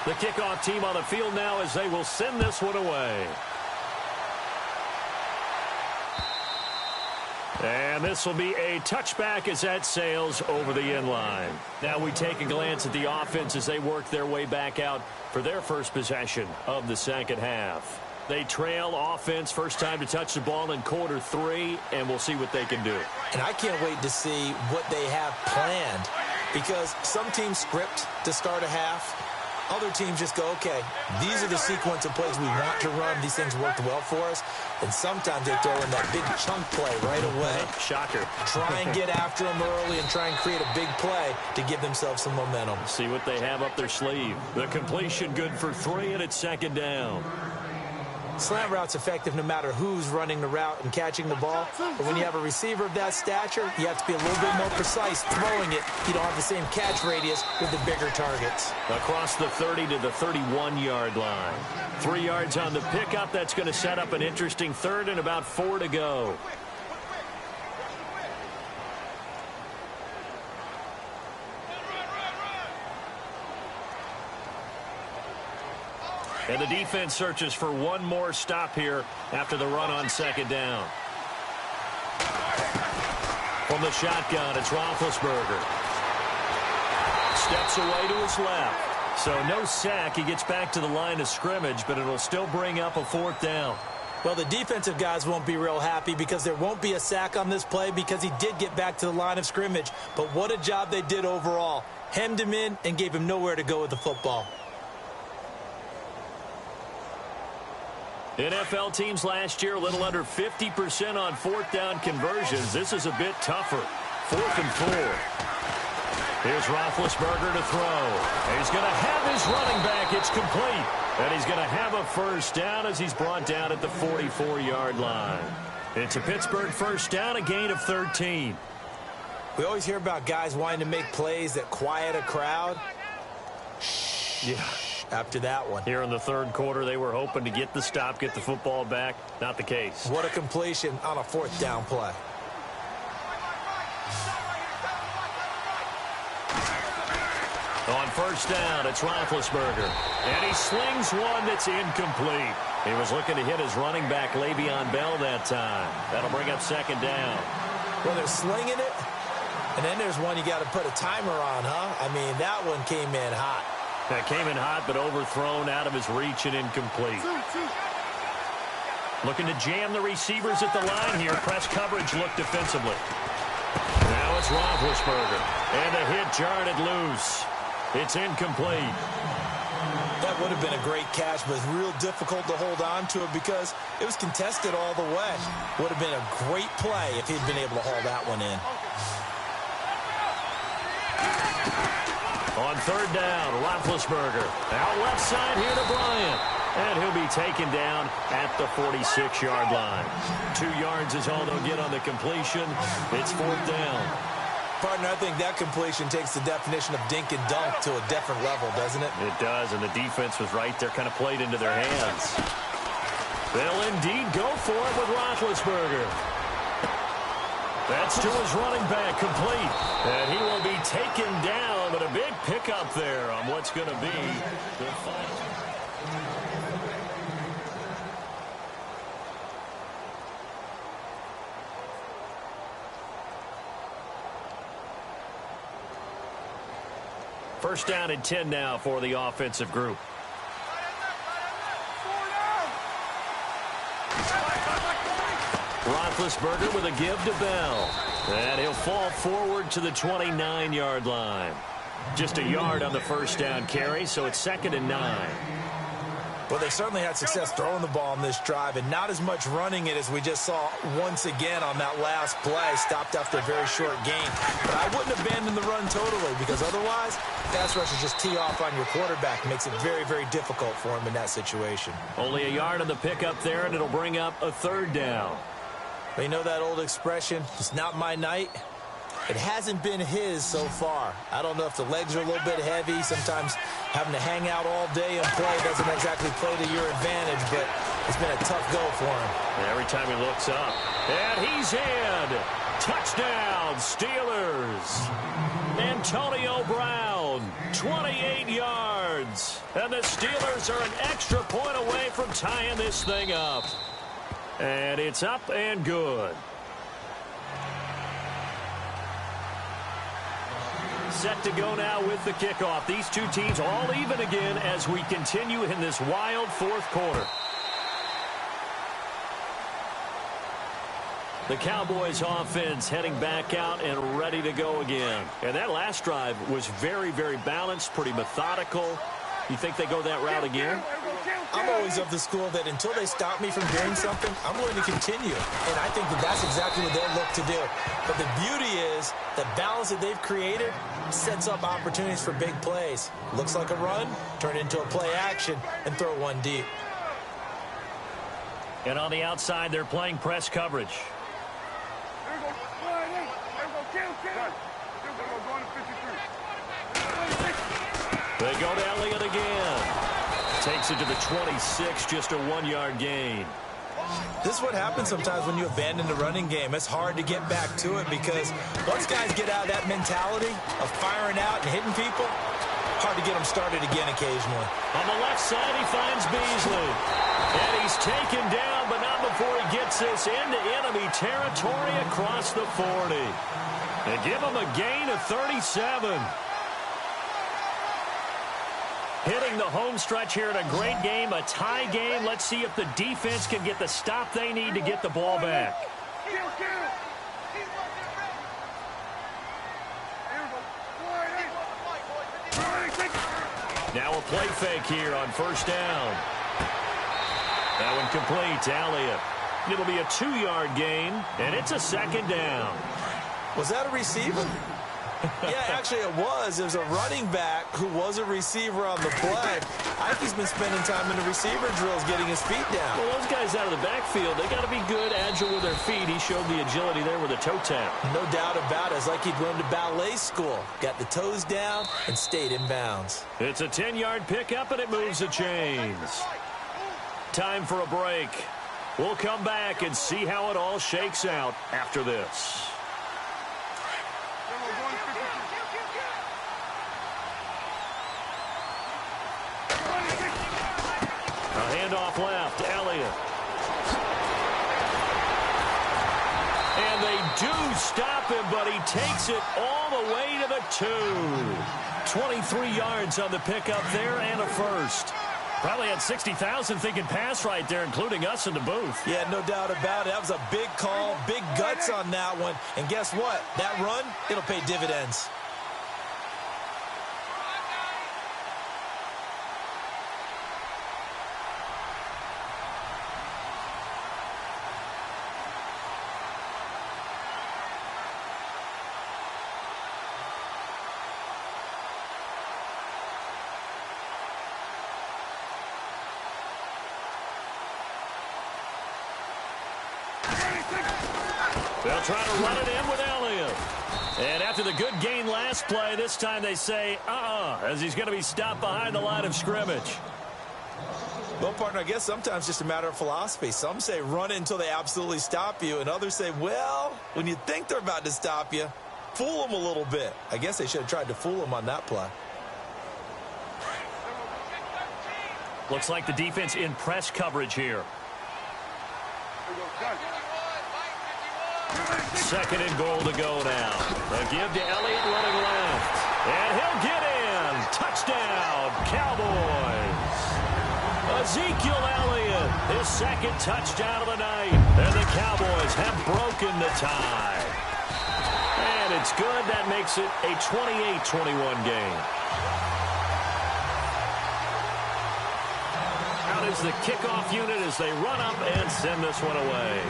The kickoff team on the field now as they will send this one away. And this will be a touchback as that sails over the end line. Now we take a glance at the offense as they work their way back out for their first possession of the second half. They trail offense, first time to touch the ball in quarter 3, and we'll see what they can do. And I can't wait to see what they have planned because some teams script to start a half. Other teams just go, okay, these are the sequence of plays we want to run. These things worked well for us. And sometimes they throw in that big chunk play right away. Shocker. Try and get after them early and try and create a big play to give themselves some momentum. See what they have up their sleeve. The completion good for 3, and it's second down. Slant route's effective no matter who's running the route and catching the ball. But when you have a receiver of that stature, you have to be a little bit more precise throwing it. You don't have the same catch radius with the bigger targets. Across the 30 to the 31-yard line. 3 yards on the pickup. That's going to set up an interesting third and about 4 to go. And the defense searches for one more stop here after the run on second down. From the shotgun, it's Roethlisberger. Steps away to his left. So no sack. He gets back to the line of scrimmage, but it'll still bring up a fourth down. Well, the defensive guys won't be real happy because there won't be a sack on this play because he did get back to the line of scrimmage. But what a job they did overall. Hemmed him in and gave him nowhere to go with the football. NFL teams last year a little under 50% on fourth down conversions. This is a bit tougher. 4th and 4. Here's Roethlisberger to throw. He's going to have his running back. It's complete. And he's going to have a first down as he's brought down at the 44-yard line. It's a Pittsburgh first down, a gain of 13. We always hear about guys wanting to make plays that quiet a crowd. Yeah. After that one. Here in the third quarter, they were hoping to get the stop, get the football back. Not the case. What a completion on a fourth down play. On first down, it's Roethlisberger. And he slings one that's incomplete. He was looking to hit his running back, Le'Veon Bell, that time. That'll bring up second down. Well, they're slinging it. And then there's one you got to put a timer on, huh? I mean, that one came in hot. That came in hot, but overthrown, out of his reach and incomplete. Looking to jam the receivers at the line here. Press coverage look defensively. Now it's Roethlisberger. And the hit jarred it loose. It's incomplete. That would have been a great catch, but it's real difficult to hold on to it because it was contested all the way. Would have been a great play if he'd been able to haul that one in. On third down, Roethlisberger. Out left side here to Bryant. And he'll be taken down at the 46-yard line. 2 yards is all they'll get on the completion. It's fourth down. Partner, I think that completion takes the definition of dink and dunk to a different level, doesn't it? It does, and the defense was right there, kind of played into their hands. They'll indeed go for it with Roethlisberger. That's to his running back, complete. And he will be taken down, but a big pickup there on what's going to be the final. First down and 10 now for the offensive group. Roethlisberger with a give to Bell. And he'll fall forward to the 29-yard line. Just a yard on the first down carry, so it's 2nd and 9. Well, they certainly had success throwing the ball on this drive and not as much running it as we just saw once again on that last play. Stopped after a very short gain. But I wouldn't abandon the run totally because otherwise, pass rushers just tee off on your quarterback. Makes it very, very difficult for him in that situation. Only a yard on the pickup there, and it'll bring up a third down. Well, you know that old expression, it's not my night? It hasn't been his so far. I don't know if the legs are a little bit heavy. Sometimes having to hang out all day and play doesn't exactly play to your advantage, but it's been a tough go for him. And every time he looks up, and he's in. Touchdown, Steelers. Antonio Brown, 28 yards. And the Steelers are an extra point away from tying this thing up. And it's up and good. Set to go now with the kickoff. These two teams all even again as we continue in this wild fourth quarter. The Cowboys offense heading back out and ready to go again. And that last drive was very, very balanced, pretty methodical. You think they go that route again? I'm always of the school that until they stop me from doing something, I'm going to continue. And I think that that's exactly what they'll look to do. But the beauty is the balance that they've created sets up opportunities for big plays. Looks like a run, turn it into a play action, and throw one deep. And on the outside, they're playing press coverage. They go to Elliott again. Takes it to the 26, just a 1-yard gain. This is what happens sometimes when you abandon the running game. It's hard to get back to it because once guys get out of that mentality of firing out and hitting people, hard to get him started again occasionally. On the left side, he finds Beasley. And he's taken down, but not before he gets this into enemy territory across the 40. They give him a gain of 37. Hitting the home stretch here in a great game, a tie game. Let's see if the defense can get the stop they need to get the ball back. Now a play fake here on first down. That one complete to Elliott. It'll be a 2-yard gain, and it's a second down. Was that a receiver? Yeah, actually it was. It was a running back who was a receiver on the play. I think he's been spending time in the receiver drills getting his feet down. Well, those guys out of the backfield, they got to be good, agile with their feet. He showed the agility there with a toe tap. No doubt about it. It's like he'd run to ballet school. Got the toes down and stayed in bounds. It's a 10-yard pickup, and it moves the chains. Time for a break. We'll come back and see how it all shakes out after this. A handoff left, Elliott. And they do stop him, but he takes it all the way to the 2. 23 yards on the pickup there and a first. Probably had 60,000 thinking pass right there, including us in the booth. Yeah, no doubt about it. That was a big call, big guts on that one. And guess what? That run, it'll pay dividends. They'll try to run it in with Elliott. And after the good gain last play, this time they say, as he's going to be stopped behind the line of scrimmage. Well, partner, I guess sometimes it's just a matter of philosophy. Some say run it until they absolutely stop you, and others say, well, when you think they're about to stop you, fool them a little bit. I guess they should have tried to fool him on that play. Looks like the defense in press coverage here. Second and goal to go now. A give to Elliott running left. And he'll get in. Touchdown, Cowboys. Ezekiel Elliott, his second touchdown of the night. And the Cowboys have broken the tie. And it's good. That makes it a 28-21 game. Out is the kickoff unit as they run up and send this one away.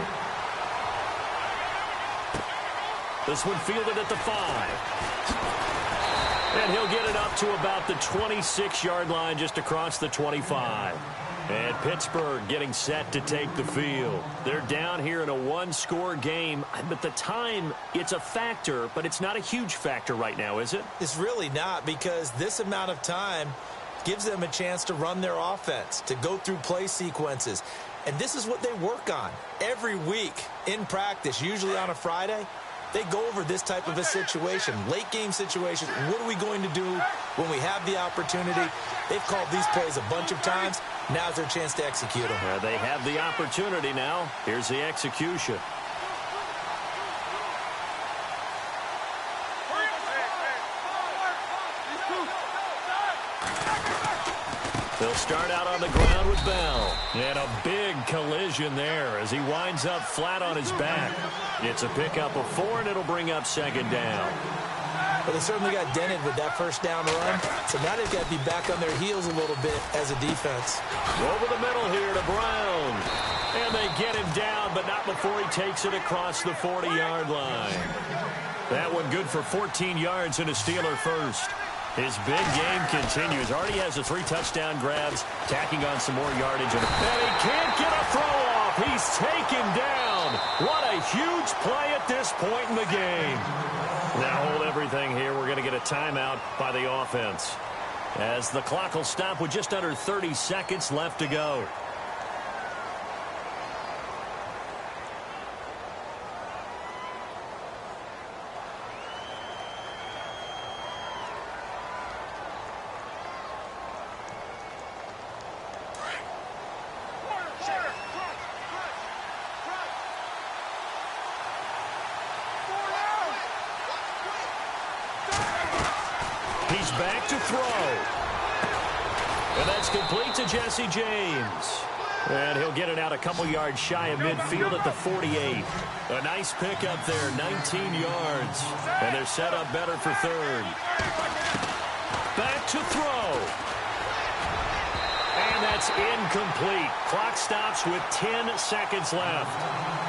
This one fielded at the 5. And he'll get it up to about the 26-yard line just across the 25. And Pittsburgh getting set to take the field. They're down here in a one-score game. But the time, it's a factor, but it's not a huge factor right now, is it? It's really not, because this amount of time gives them a chance to run their offense, to go through play sequences. And this is what they work on every week in practice, usually on a Friday. They go over this type of a situation, late game situations. What are we going to do when we have the opportunity? They've called these plays a bunch of times. Now's their chance to execute them. They have the opportunity now. Here's the execution. They'll start out on the ground with Bell. And a big collision there as he winds up flat on his back. It's a pickup of 4, and it'll bring up second down. Well, they certainly got dented with that first down run. So now they've got to be back on their heels a little bit as a defense. Over the middle here to Brown. And they get him down, but not before he takes it across the 40-yard line. That one good for 14 yards and a Steeler first. His big game continues. Already has the 3 touchdown grabs, tacking on some more yardage. And he can't get a throw off. He's taken down. What a huge play at this point in the game. Now hold everything here. We're going to get a timeout by the offense, as the clock will stop with just under 30 seconds left to go. He's back to throw. And that's complete to Jesse James. And he'll get it out a couple yards shy of midfield at the 48. A nice pickup there, 19 yards. And they're set up better for third. Back to throw. And that's incomplete. Clock stops with 10 seconds left.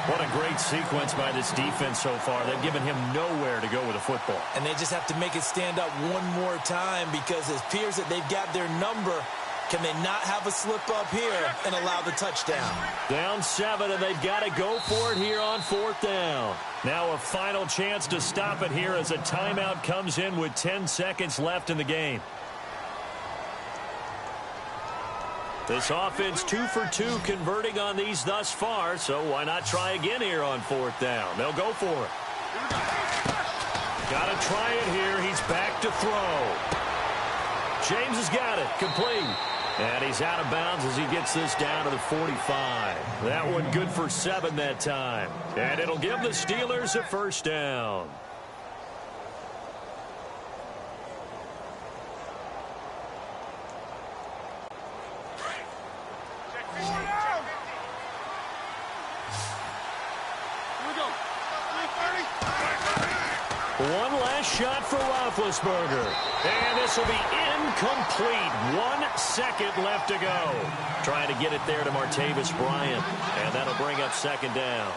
What a great sequence by this defense so far. They've given him nowhere to go with the football. And they just have to make it stand up one more time because it appears that they've got their number. Can they not have a slip up here and allow the touchdown? Down 7, and they've got to go for it here on 4th down. Now a final chance to stop it here as a timeout comes in with 10 seconds left in the game. This offense 2 for 2 converting on these thus far, so why not try again here on 4th down? They'll go for it. Got to try it here. He's back to throw. James has got it. Complete. And he's out of bounds as he gets this down to the 45. That one good for 7 that time. And it'll give the Steelers a first down. One last shot for Roethlisberger. And this will be incomplete. 1 second left to go. Trying to get it there to Martavis Bryant. And that'll bring up 2nd down.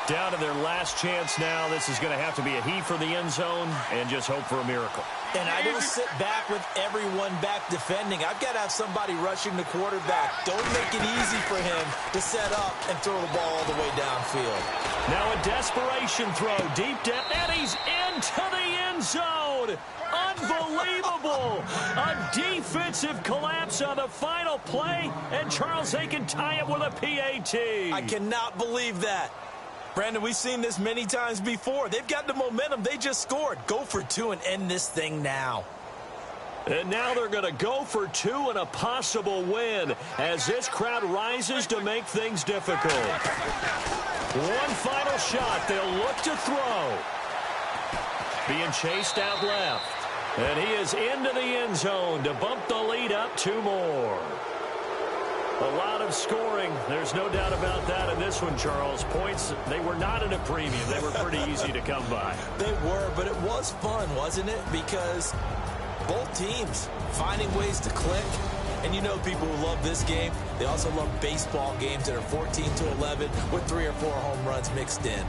Down to their last chance now. This is going to have to be a heave for the end zone and just hope for a miracle. And I don't sit back with everyone back defending. I've got to have somebody rushing the quarterback. Don't make it easy for him to set up and throw the ball all the way downfield. Now a desperation throw deep down, and he's into the end zone. Unbelievable. A defensive collapse on the final play, and Charles, they can tie it with a PAT. I cannot believe that. Brandon, we've seen this many times before. They've got the momentum. They just scored. Go for 2 and end this thing now. And now they're going to go for 2 and a possible win as this crowd rises to make things difficult. One final shot. They'll look to throw. Being chased out left. And he is into the end zone to bump the lead up 2 more. A lot of scoring. There's no doubt about that in this one, Charles. Points, they were not in a premium. They were pretty easy to come by. They were, but it was fun, wasn't it? Because both teams finding ways to click. And you know people who love this game, they also love baseball games that are 14-11 with 3 or 4 home runs mixed in.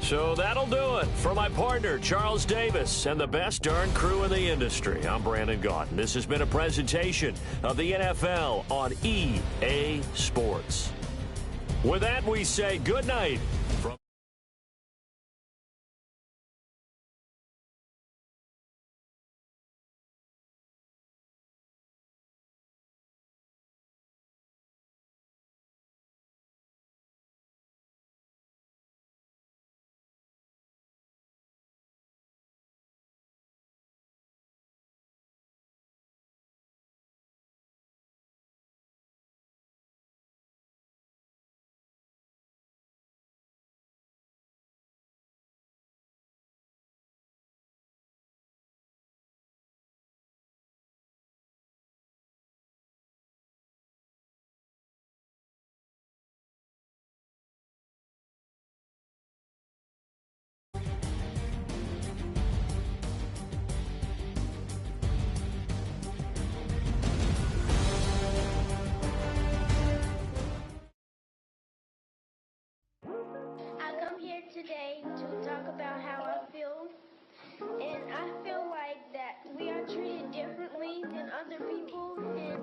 So that'll do it. For my partner, Charles Davis, and the best darn crew in the industry, I'm Brandon Gaudin. This has been a presentation of the NFL on EA Sports. With that, we say good night. today to talk about how I feel. And I feel like that we are treated differently than other people. And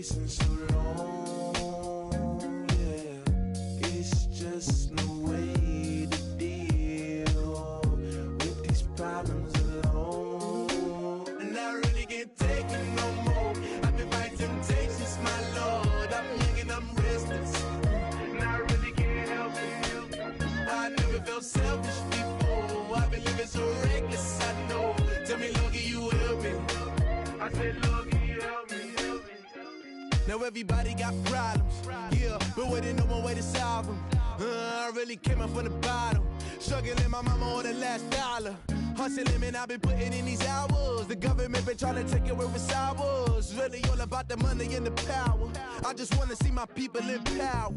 wasting so long, yeah. It's just no way to deal with these problems alone. And I really can't take it no more. I've been fighting temptations, my Lord. I'm young and I'm restless, and I really can't help it. I never felt selfish before. I've been living so reckless, I know. Tell me, Lord, can you help me? I said, Lord, can you help me? Now everybody got problems, yeah, but waiting no one way to solve them. I really came up from the bottom, struggling my mama on the last dollar. Hustling, man, I've been putting in these hours. The government been trying to take away what's ours. Really all about the money and the power. I just wanna see my people in power.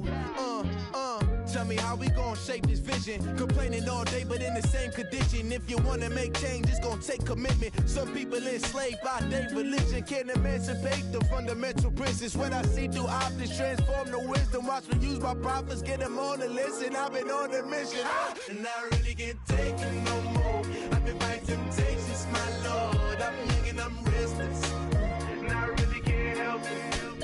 Tell me how we gon' shape this vision. Complaining all day, but in the same condition. If you wanna make change, it's gon' take commitment. Some people enslaved by their religion can't emancipate the fundamental principles. When I see through optics, transform the wisdom. Watch me use my prophets, get them on the list, and I've been on a mission. And I really can't take it no more. I've been fighting temptations, my Lord. I'm young and I'm restless, and I really can't help it.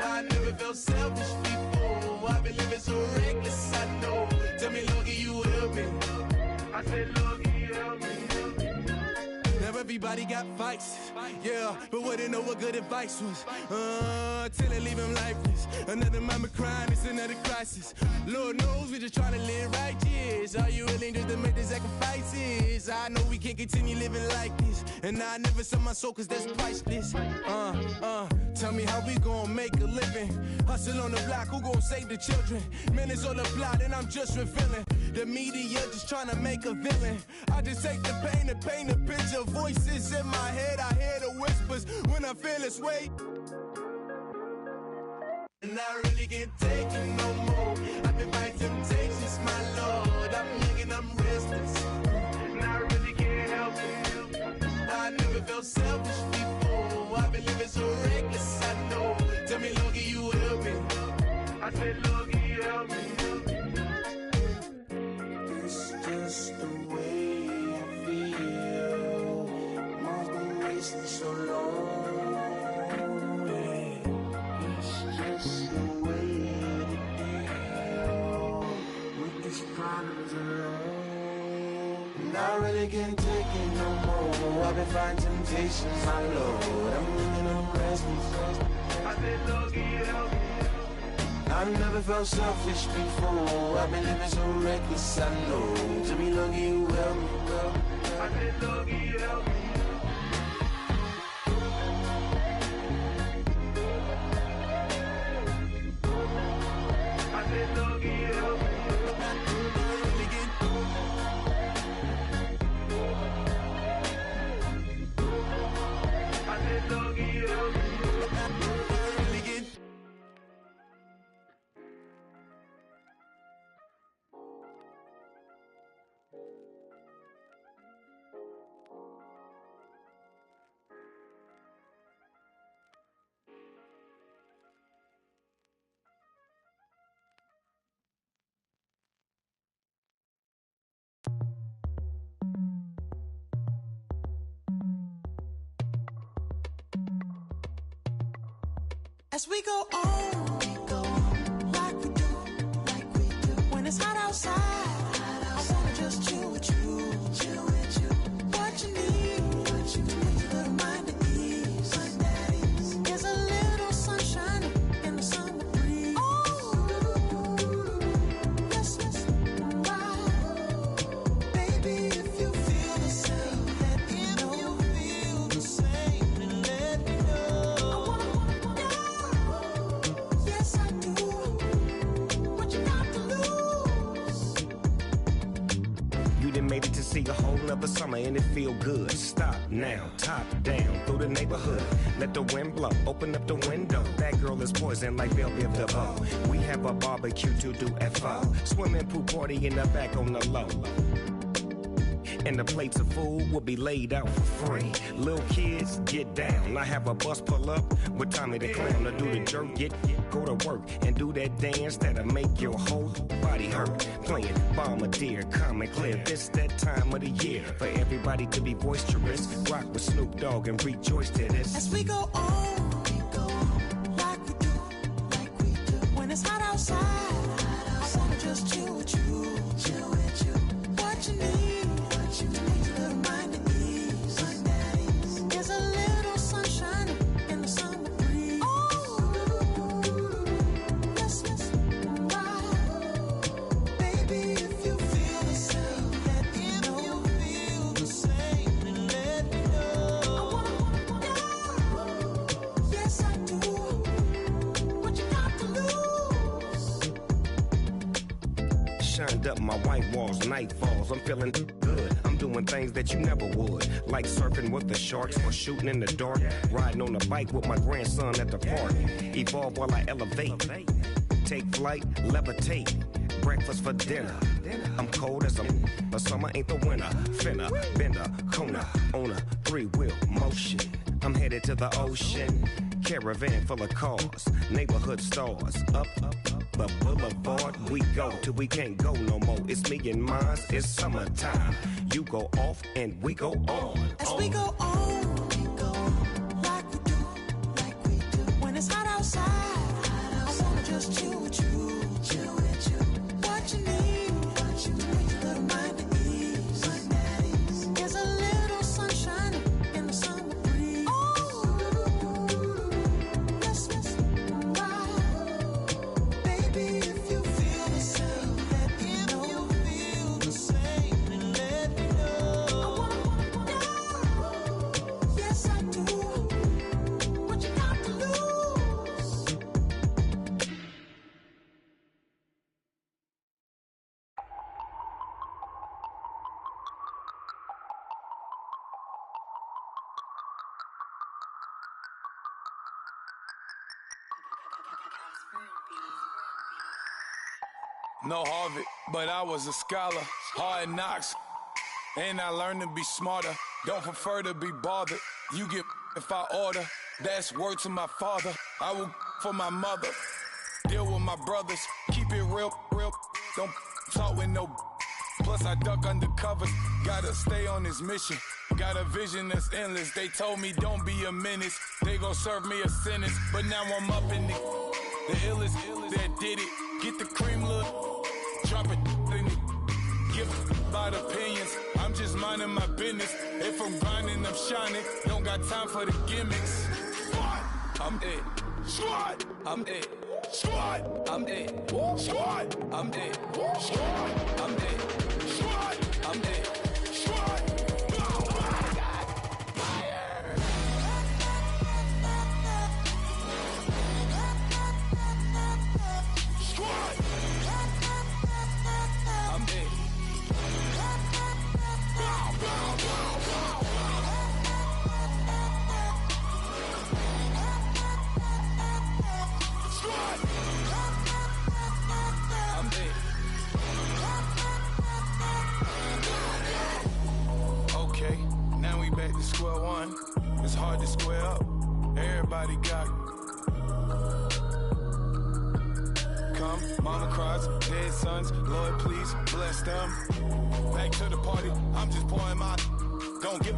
I never felt selfish before. I've been living so reckless, I know. Tell me, Lord, can you help me? I said, Lord, can you help me? Now everybody got fights, yeah, but wouldn't know what good advice was. Till they leave him lifeless. Another mama crying, it's another crisis. Lord knows we just trying to live right, yes. Are you willing just to make the sacrifices? I know we can't continue living like this, and I never sell my soul cause that's priceless. Tell me how we gon' make a living. Hustle on the block, who gon' save the children? Man, it's all a plot and I'm just revealing. The media just trying to make a villain. I just take the pain and paint a picture. Voices in my head, I hear the whispers when I feel this way. And I really can't take it no more. I've been fighting temptations, my Lord. I'm young and I'm restless, and I really can't help it. I never felt selfish before. I've been living so reckless, I know. Tell me, Lord, can you help me? I said, Lord, can you help me? It's just the way I feel. Mom's been wasting so long. Just the way to deal with these problems alone. And I really can't take it no more. I've been fighting temptations, my Lord. I'm living on restless. I said, Lord, can you help me? I never felt selfish before. I've been living so reckless, I know. To me, Lord, can you help me? I said, Lord, can you help me? As we go on, like we do. When it's hot outside, I wanna just chill with you. What you need, a little mind at ease. There's a little sunshine in the summer breeze. Oh, yes, right. Baby, if you feel the same, let me know. If you feel the same, then let me know. Yes, I do. What you got to lose? You done made it to see a whole nother summer and it feel good. Stop now, top down through the neighborhood. Let the wind blow, open up the window. That girl is poison like Belleville DeVoe. We have a barbecue to do FO. Swimming pool party in the back on the low. And the plates of food will be laid out for free. Little kids, get down. I have a bus pull up with Tommy the Clown to do the jerk, go to work and do that dance that'll make your whole body hurt. Playing Bombardier, Common Clear. This that time of the year for everybody to be boisterous. Rock with Snoop Dogg and rejoice to this. As we go on, like Shined up my white walls, night falls. I'm feeling good. I'm doing things that you never would, like surfing with the sharks or shooting in the dark. Riding on a bike with my grandson at the park. Evolve while I elevate. Take flight, levitate. Breakfast for dinner. I'm cold as but summer ain't the winter. Finna, bender, Kona, on a 3-wheel motion. I'm headed to the ocean. Caravan full of cars, neighborhood stars. Up the boulevard we go till we can't go no more. It's me and mine, it's summertime. You go off and we go on. As we go on, we go like we do. When it's hot outside, I wanna just chill with you. What you need, to make your little mind at ease. There's a little sunshine in the summer breeze. Let's ride. Baby, if you feel the same, let me know. If you feel the same, then let me know. I wanna know. Yes, I do. What you got to lose? No Harvard, but I was a scholar. Hard knocks, and I learned to be smarter. Don't prefer to be bothered. You get if I order. That's word to my father. I will for my mother. Deal with my brothers. Keep it real. Don't talk with no. Plus I duck under covers. Gotta stay on this mission. Got a vision that's endless. They told me don't be a menace. They gon' serve me a sentence. But now I'm up in it. The illest that did it. Get the cream look. Drop it in it. Give about opinions. I'm just minding my business. If I'm grinding, I'm shining. Don't got time for the gimmicks. Squad, I'm it. Squad, I'm it. Squad, I'm it. Squad, I'm it. Squad, I'm it. Squad, I'm it. Squad. Back to square one. It's hard to square up. Everybody got come. Mama cries, dead sons. Lord, please bless them. Back to the party. I'm just pouring my. Don't get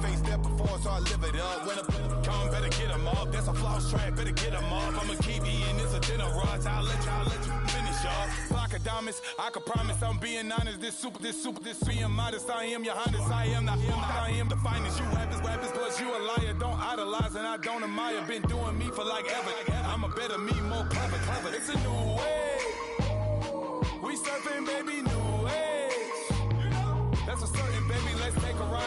face step before, so I live it up. When I come, better get them up. That's a floss track, better get them up. I'ma keep eating this a dinner rush. I'll let you finish up. Block of diamonds, I can promise I'm being honest. This being modest. I am your highness, I am not him. I am the finest. You rappers, plus you a liar. Don't idolize and I don't admire. Been doing me for like ever. I'm a better me, more clever. It's a new way. We surfing, baby, new age. That's a certain, baby. Let's take a ride.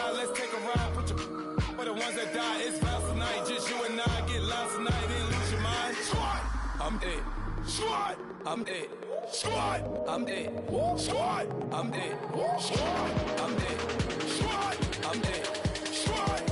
Put your for the ones that die. It's vows tonight. Just you and I get lost tonight and lose your mind. Squad, I'm it. Squad, I'm it. Squad, I'm it. Squad, I'm it. Squad, I'm it. Squad, I'm it. Squad.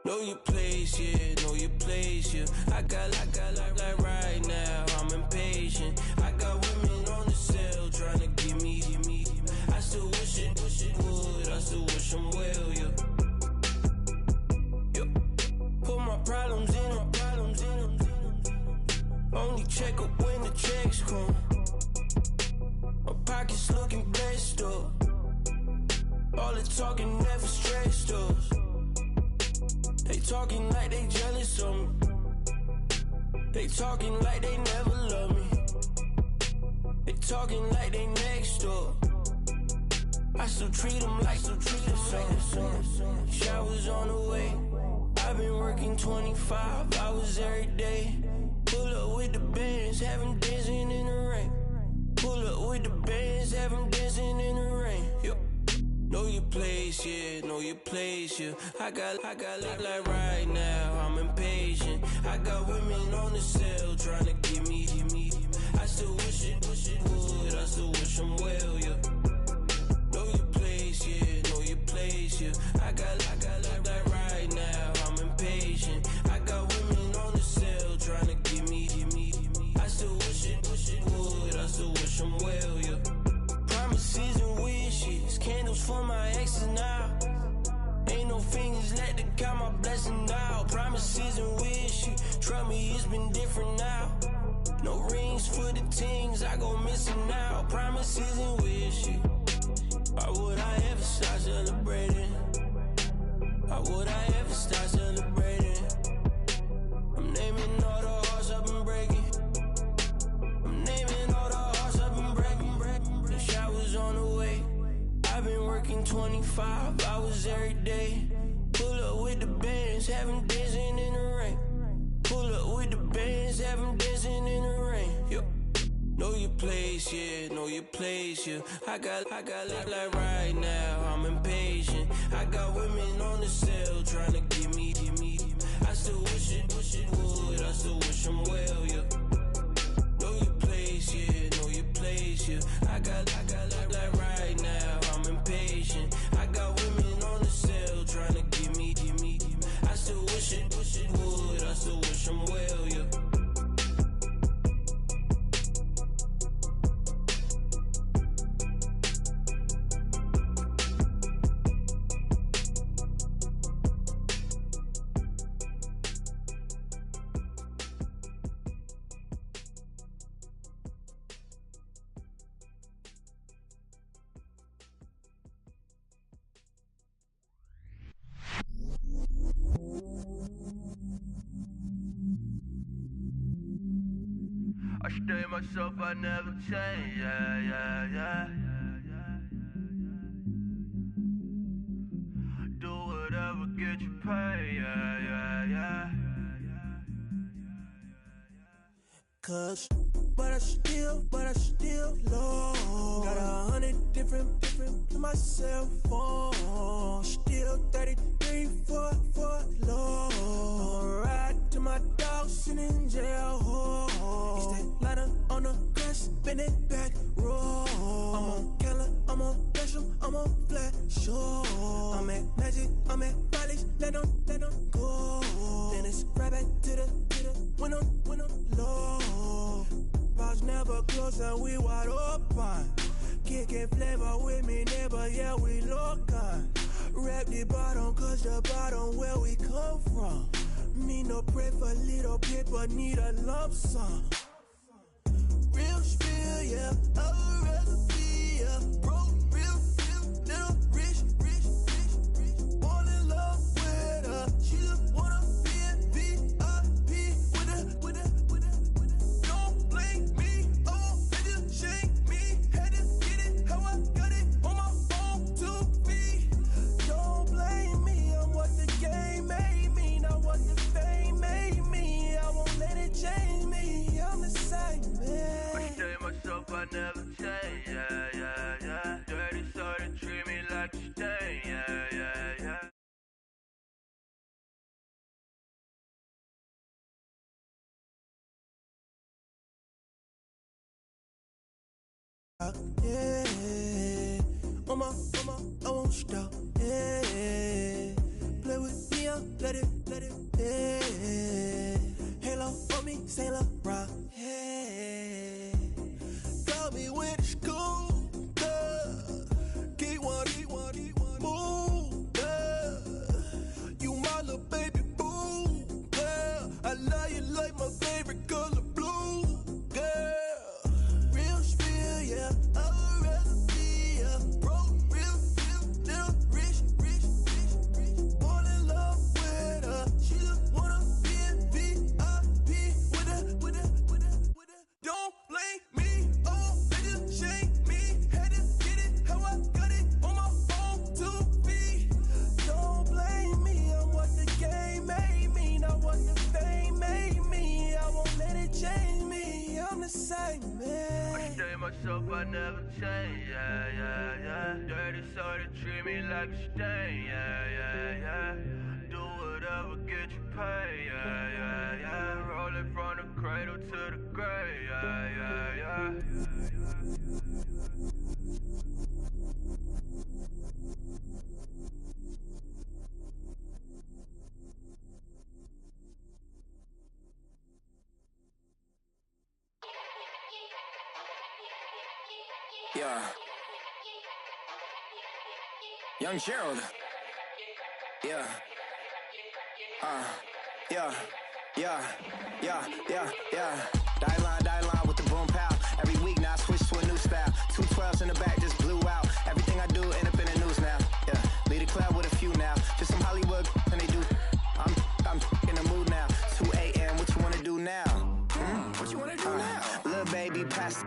Know your place, yeah, know your place, yeah. I got like right now, I'm impatient. I got women on the cell trying to give me. I still wish it would, I still wish them well, yeah. Put my problems in. Only check up when the checks come. My pockets looking blessed up. All the talking never stressed us. They talking like they jealous of me. They talking like they never love me. They talking like they next up. I still treat them like some. Showers on the way. I've been working 25 hours every day. Pull up with the bands, have them dancing in the rain. Pull up with the bands, have them dancing in the rain. Yo. Know your place, yeah, know your place, yeah. I got like right now, I'm impatient. I got women on the cell trying to give me. I still wish it would, I still wish them well, yeah. Know your place, yeah, know your place, yeah. I got like right now, I'm impatient. I got women on the cell trying to give me. I still wish it would, I still wish them well, yeah. Promises and wishes, candles for my exes now. Ain't no fingers let to count my blessing now. Promises and wishes, trust me, it's been different now. No rings for the things I go missing now. Promises and wishes. Why would I ever start celebrating? Why would I ever start celebrating? I'm naming all the hearts I've been breaking. I'm naming all the hearts I've been breaking. The showers on the way. I've been working 25 hours every day. Pull up with the bands, have them dancing in the rain. Pull up with the bands, have them dancing in the rain. Yo. Know your place, yeah, know your place, yeah. I got like right now, I'm impatient. I got women on the cell trying to give me. I still wish it would, I still wish them well, yeah. Know your place, yeah, know your place, yeah. I got like right now, I'm impatient. I got women on the cell trying to give me. I still wish it would, I still wish them well, yeah. I stay myself, I never change, yeah. Do whatever, get you paid, yeah. Cause, but I still low. Got 100 different to my cell phone. Still 33 for low. I'ma ride to my dog sitting in jail. It's that lighter on the grass, spin it back, roll. I'm on Keller, I'm on Gresham, I'm on Flat Shore. I'm at Magic, I'm at Bally's, let them go. Then it's right back to the window low. Bars never close and we wide open. Kicking flavor with me, neighbor, yeah, we local. Rap the bottom, cause the bottom where we come from. Me no pray for little paper, need a lump sum. Real spill, yeah, I'd rather be, yeah. Broke, real, little rich. Fall in love with her, she just wanna be in VIP with her. Don't blame me, oh, they just shake me. Had to get it, how I got it, on my phone to be. Don't blame me, I'm what the game made me, not what the fame made me. I won't let it change me, I'm the same, man. I stay myself, I never change, yeah. Dirty sorta treat me like a stain, yeah. Yeah, mama, I won't stop. Yeah, play with me, I'll let it, hey. Halo on me, Saint Laurent, hey. Got me with the school, keep one, move, you my little baby boo, girl. I love you like my favorite color blue, girl. Real spill, yeah, I'd rather be a broke, real, little rich. Fall in love with her, she just wanna be in VIP with her. Don't blame me, oh, they just shame me. Had to get it how I got it on my own 2 feet. Don't blame me, I'm what the game made me, not what the fame made me. I won't let it change me, I'm the same man. I stay myself, I never change, yeah. Dirty soda, treat me like a stain, yeah. Do whatever, get you paid, yeah. Roll it from the cradle to the grave, yeah. Yeah. Young Gerald. Yeah. Die line with the boom pow. Every week now I switch to a new style. 212s in the back just blew out. Everything I do end up in the news now. Yeah. Lead a club with a few now. Just some Hollywood and they do. I'm in the mood now. 2 a.m. What you wanna do now? What you wanna do now? Little baby pass.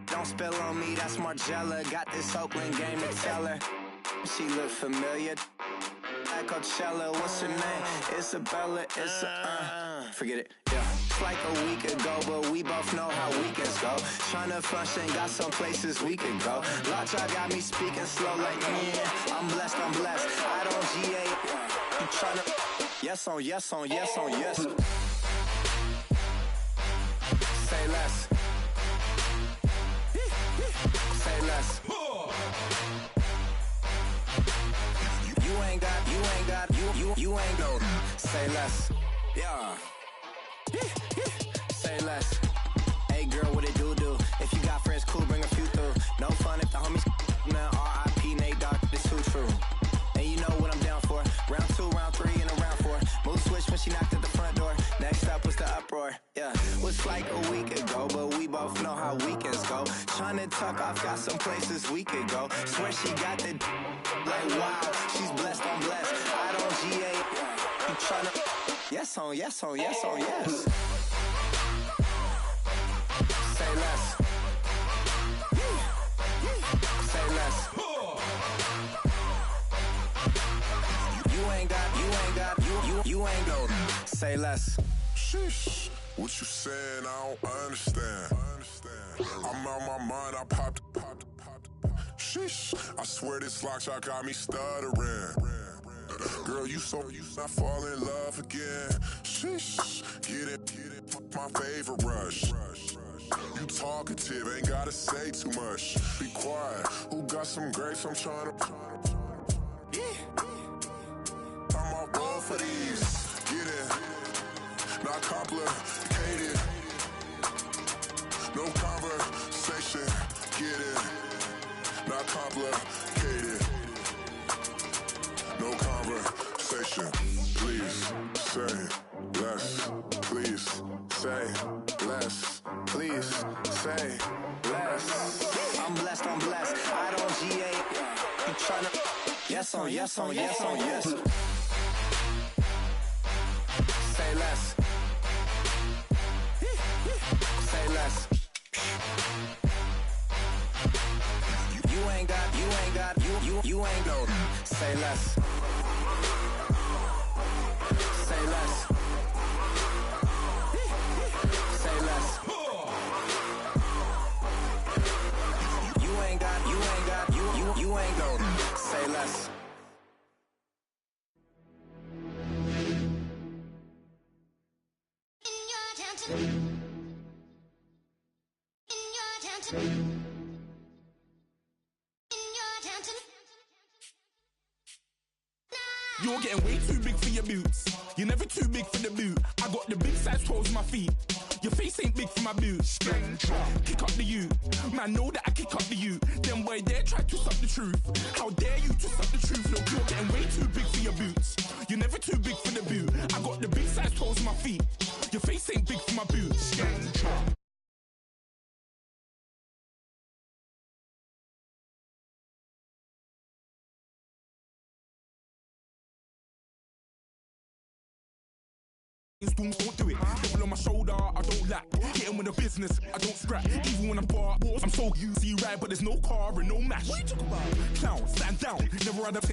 Don't spill on me, that's Margella. Got this Oakland game to tell her. She look familiar. At Coachella, what's her name? Isabella, forget it, yeah. It's like a week ago, but we both know how weekends go. Tryna function, got some places we could go. Lot y'all got me speaking slow like, yeah, I'm blessed. I don't GA, you tryna, yes on yes. Say less. Say less. You ain't go. Say less. Yeah. Say less. Hey girl, what it do? If you got friends, cool, bring a few through. No fun if the homies man. R.I.P. Nate Dogg, this too true. And you know what I'm down for. Round 2, round 3, and a round 4. Mood switch when she knocked at the front door. Next up was the uproar. Yeah, was like a week ago, but we both know how weekends go. Tryna tuck off, got some places we could go. Swear she got the like wow, she's blessed, I'm blessed. I don't GA, you tryna yes on yes. Say less. Say less. You ain't go. Say less. Sheesh. What you saying? I don't understand. I'm out my mind. I popped. Sheesh. I swear this lock shot got me stuttering. Girl, you not fall in love again. Sheesh. Get it. My favorite rush. You talkative, ain't gotta say too much. Be quiet. Who got some grapes? I'm trying to. I'm all born for these. Get it. Not complicated. No conversation. Get it. Not complicated. No conversation. Please say less. Please say less. Please say less. I'm blessed. I don't GA. You tryna yes on yes. Say less. Say less. You ain't go. Say less. Say less. Say less. You ain't go. Say less. You're getting way too big for your boots. You're never too big for the boot. I got the big size toes on my feet. Your face ain't big for my boots. Kick up the you. Man, know that I kick up the you. Them boy there try to suck the truth. How dare you to suck the truth? Look, you're getting way too big for your boots. You're never too big for the boot. I got the big size toes on my feet. Your face ain't big for my boots. Don't do it. Devil on my shoulder, I don't lack. Getting with the business, I don't scrap. Even when I'm bar, I'm so you see right, but there's no car and no match. What you talking about? Clown, stand down. Never had a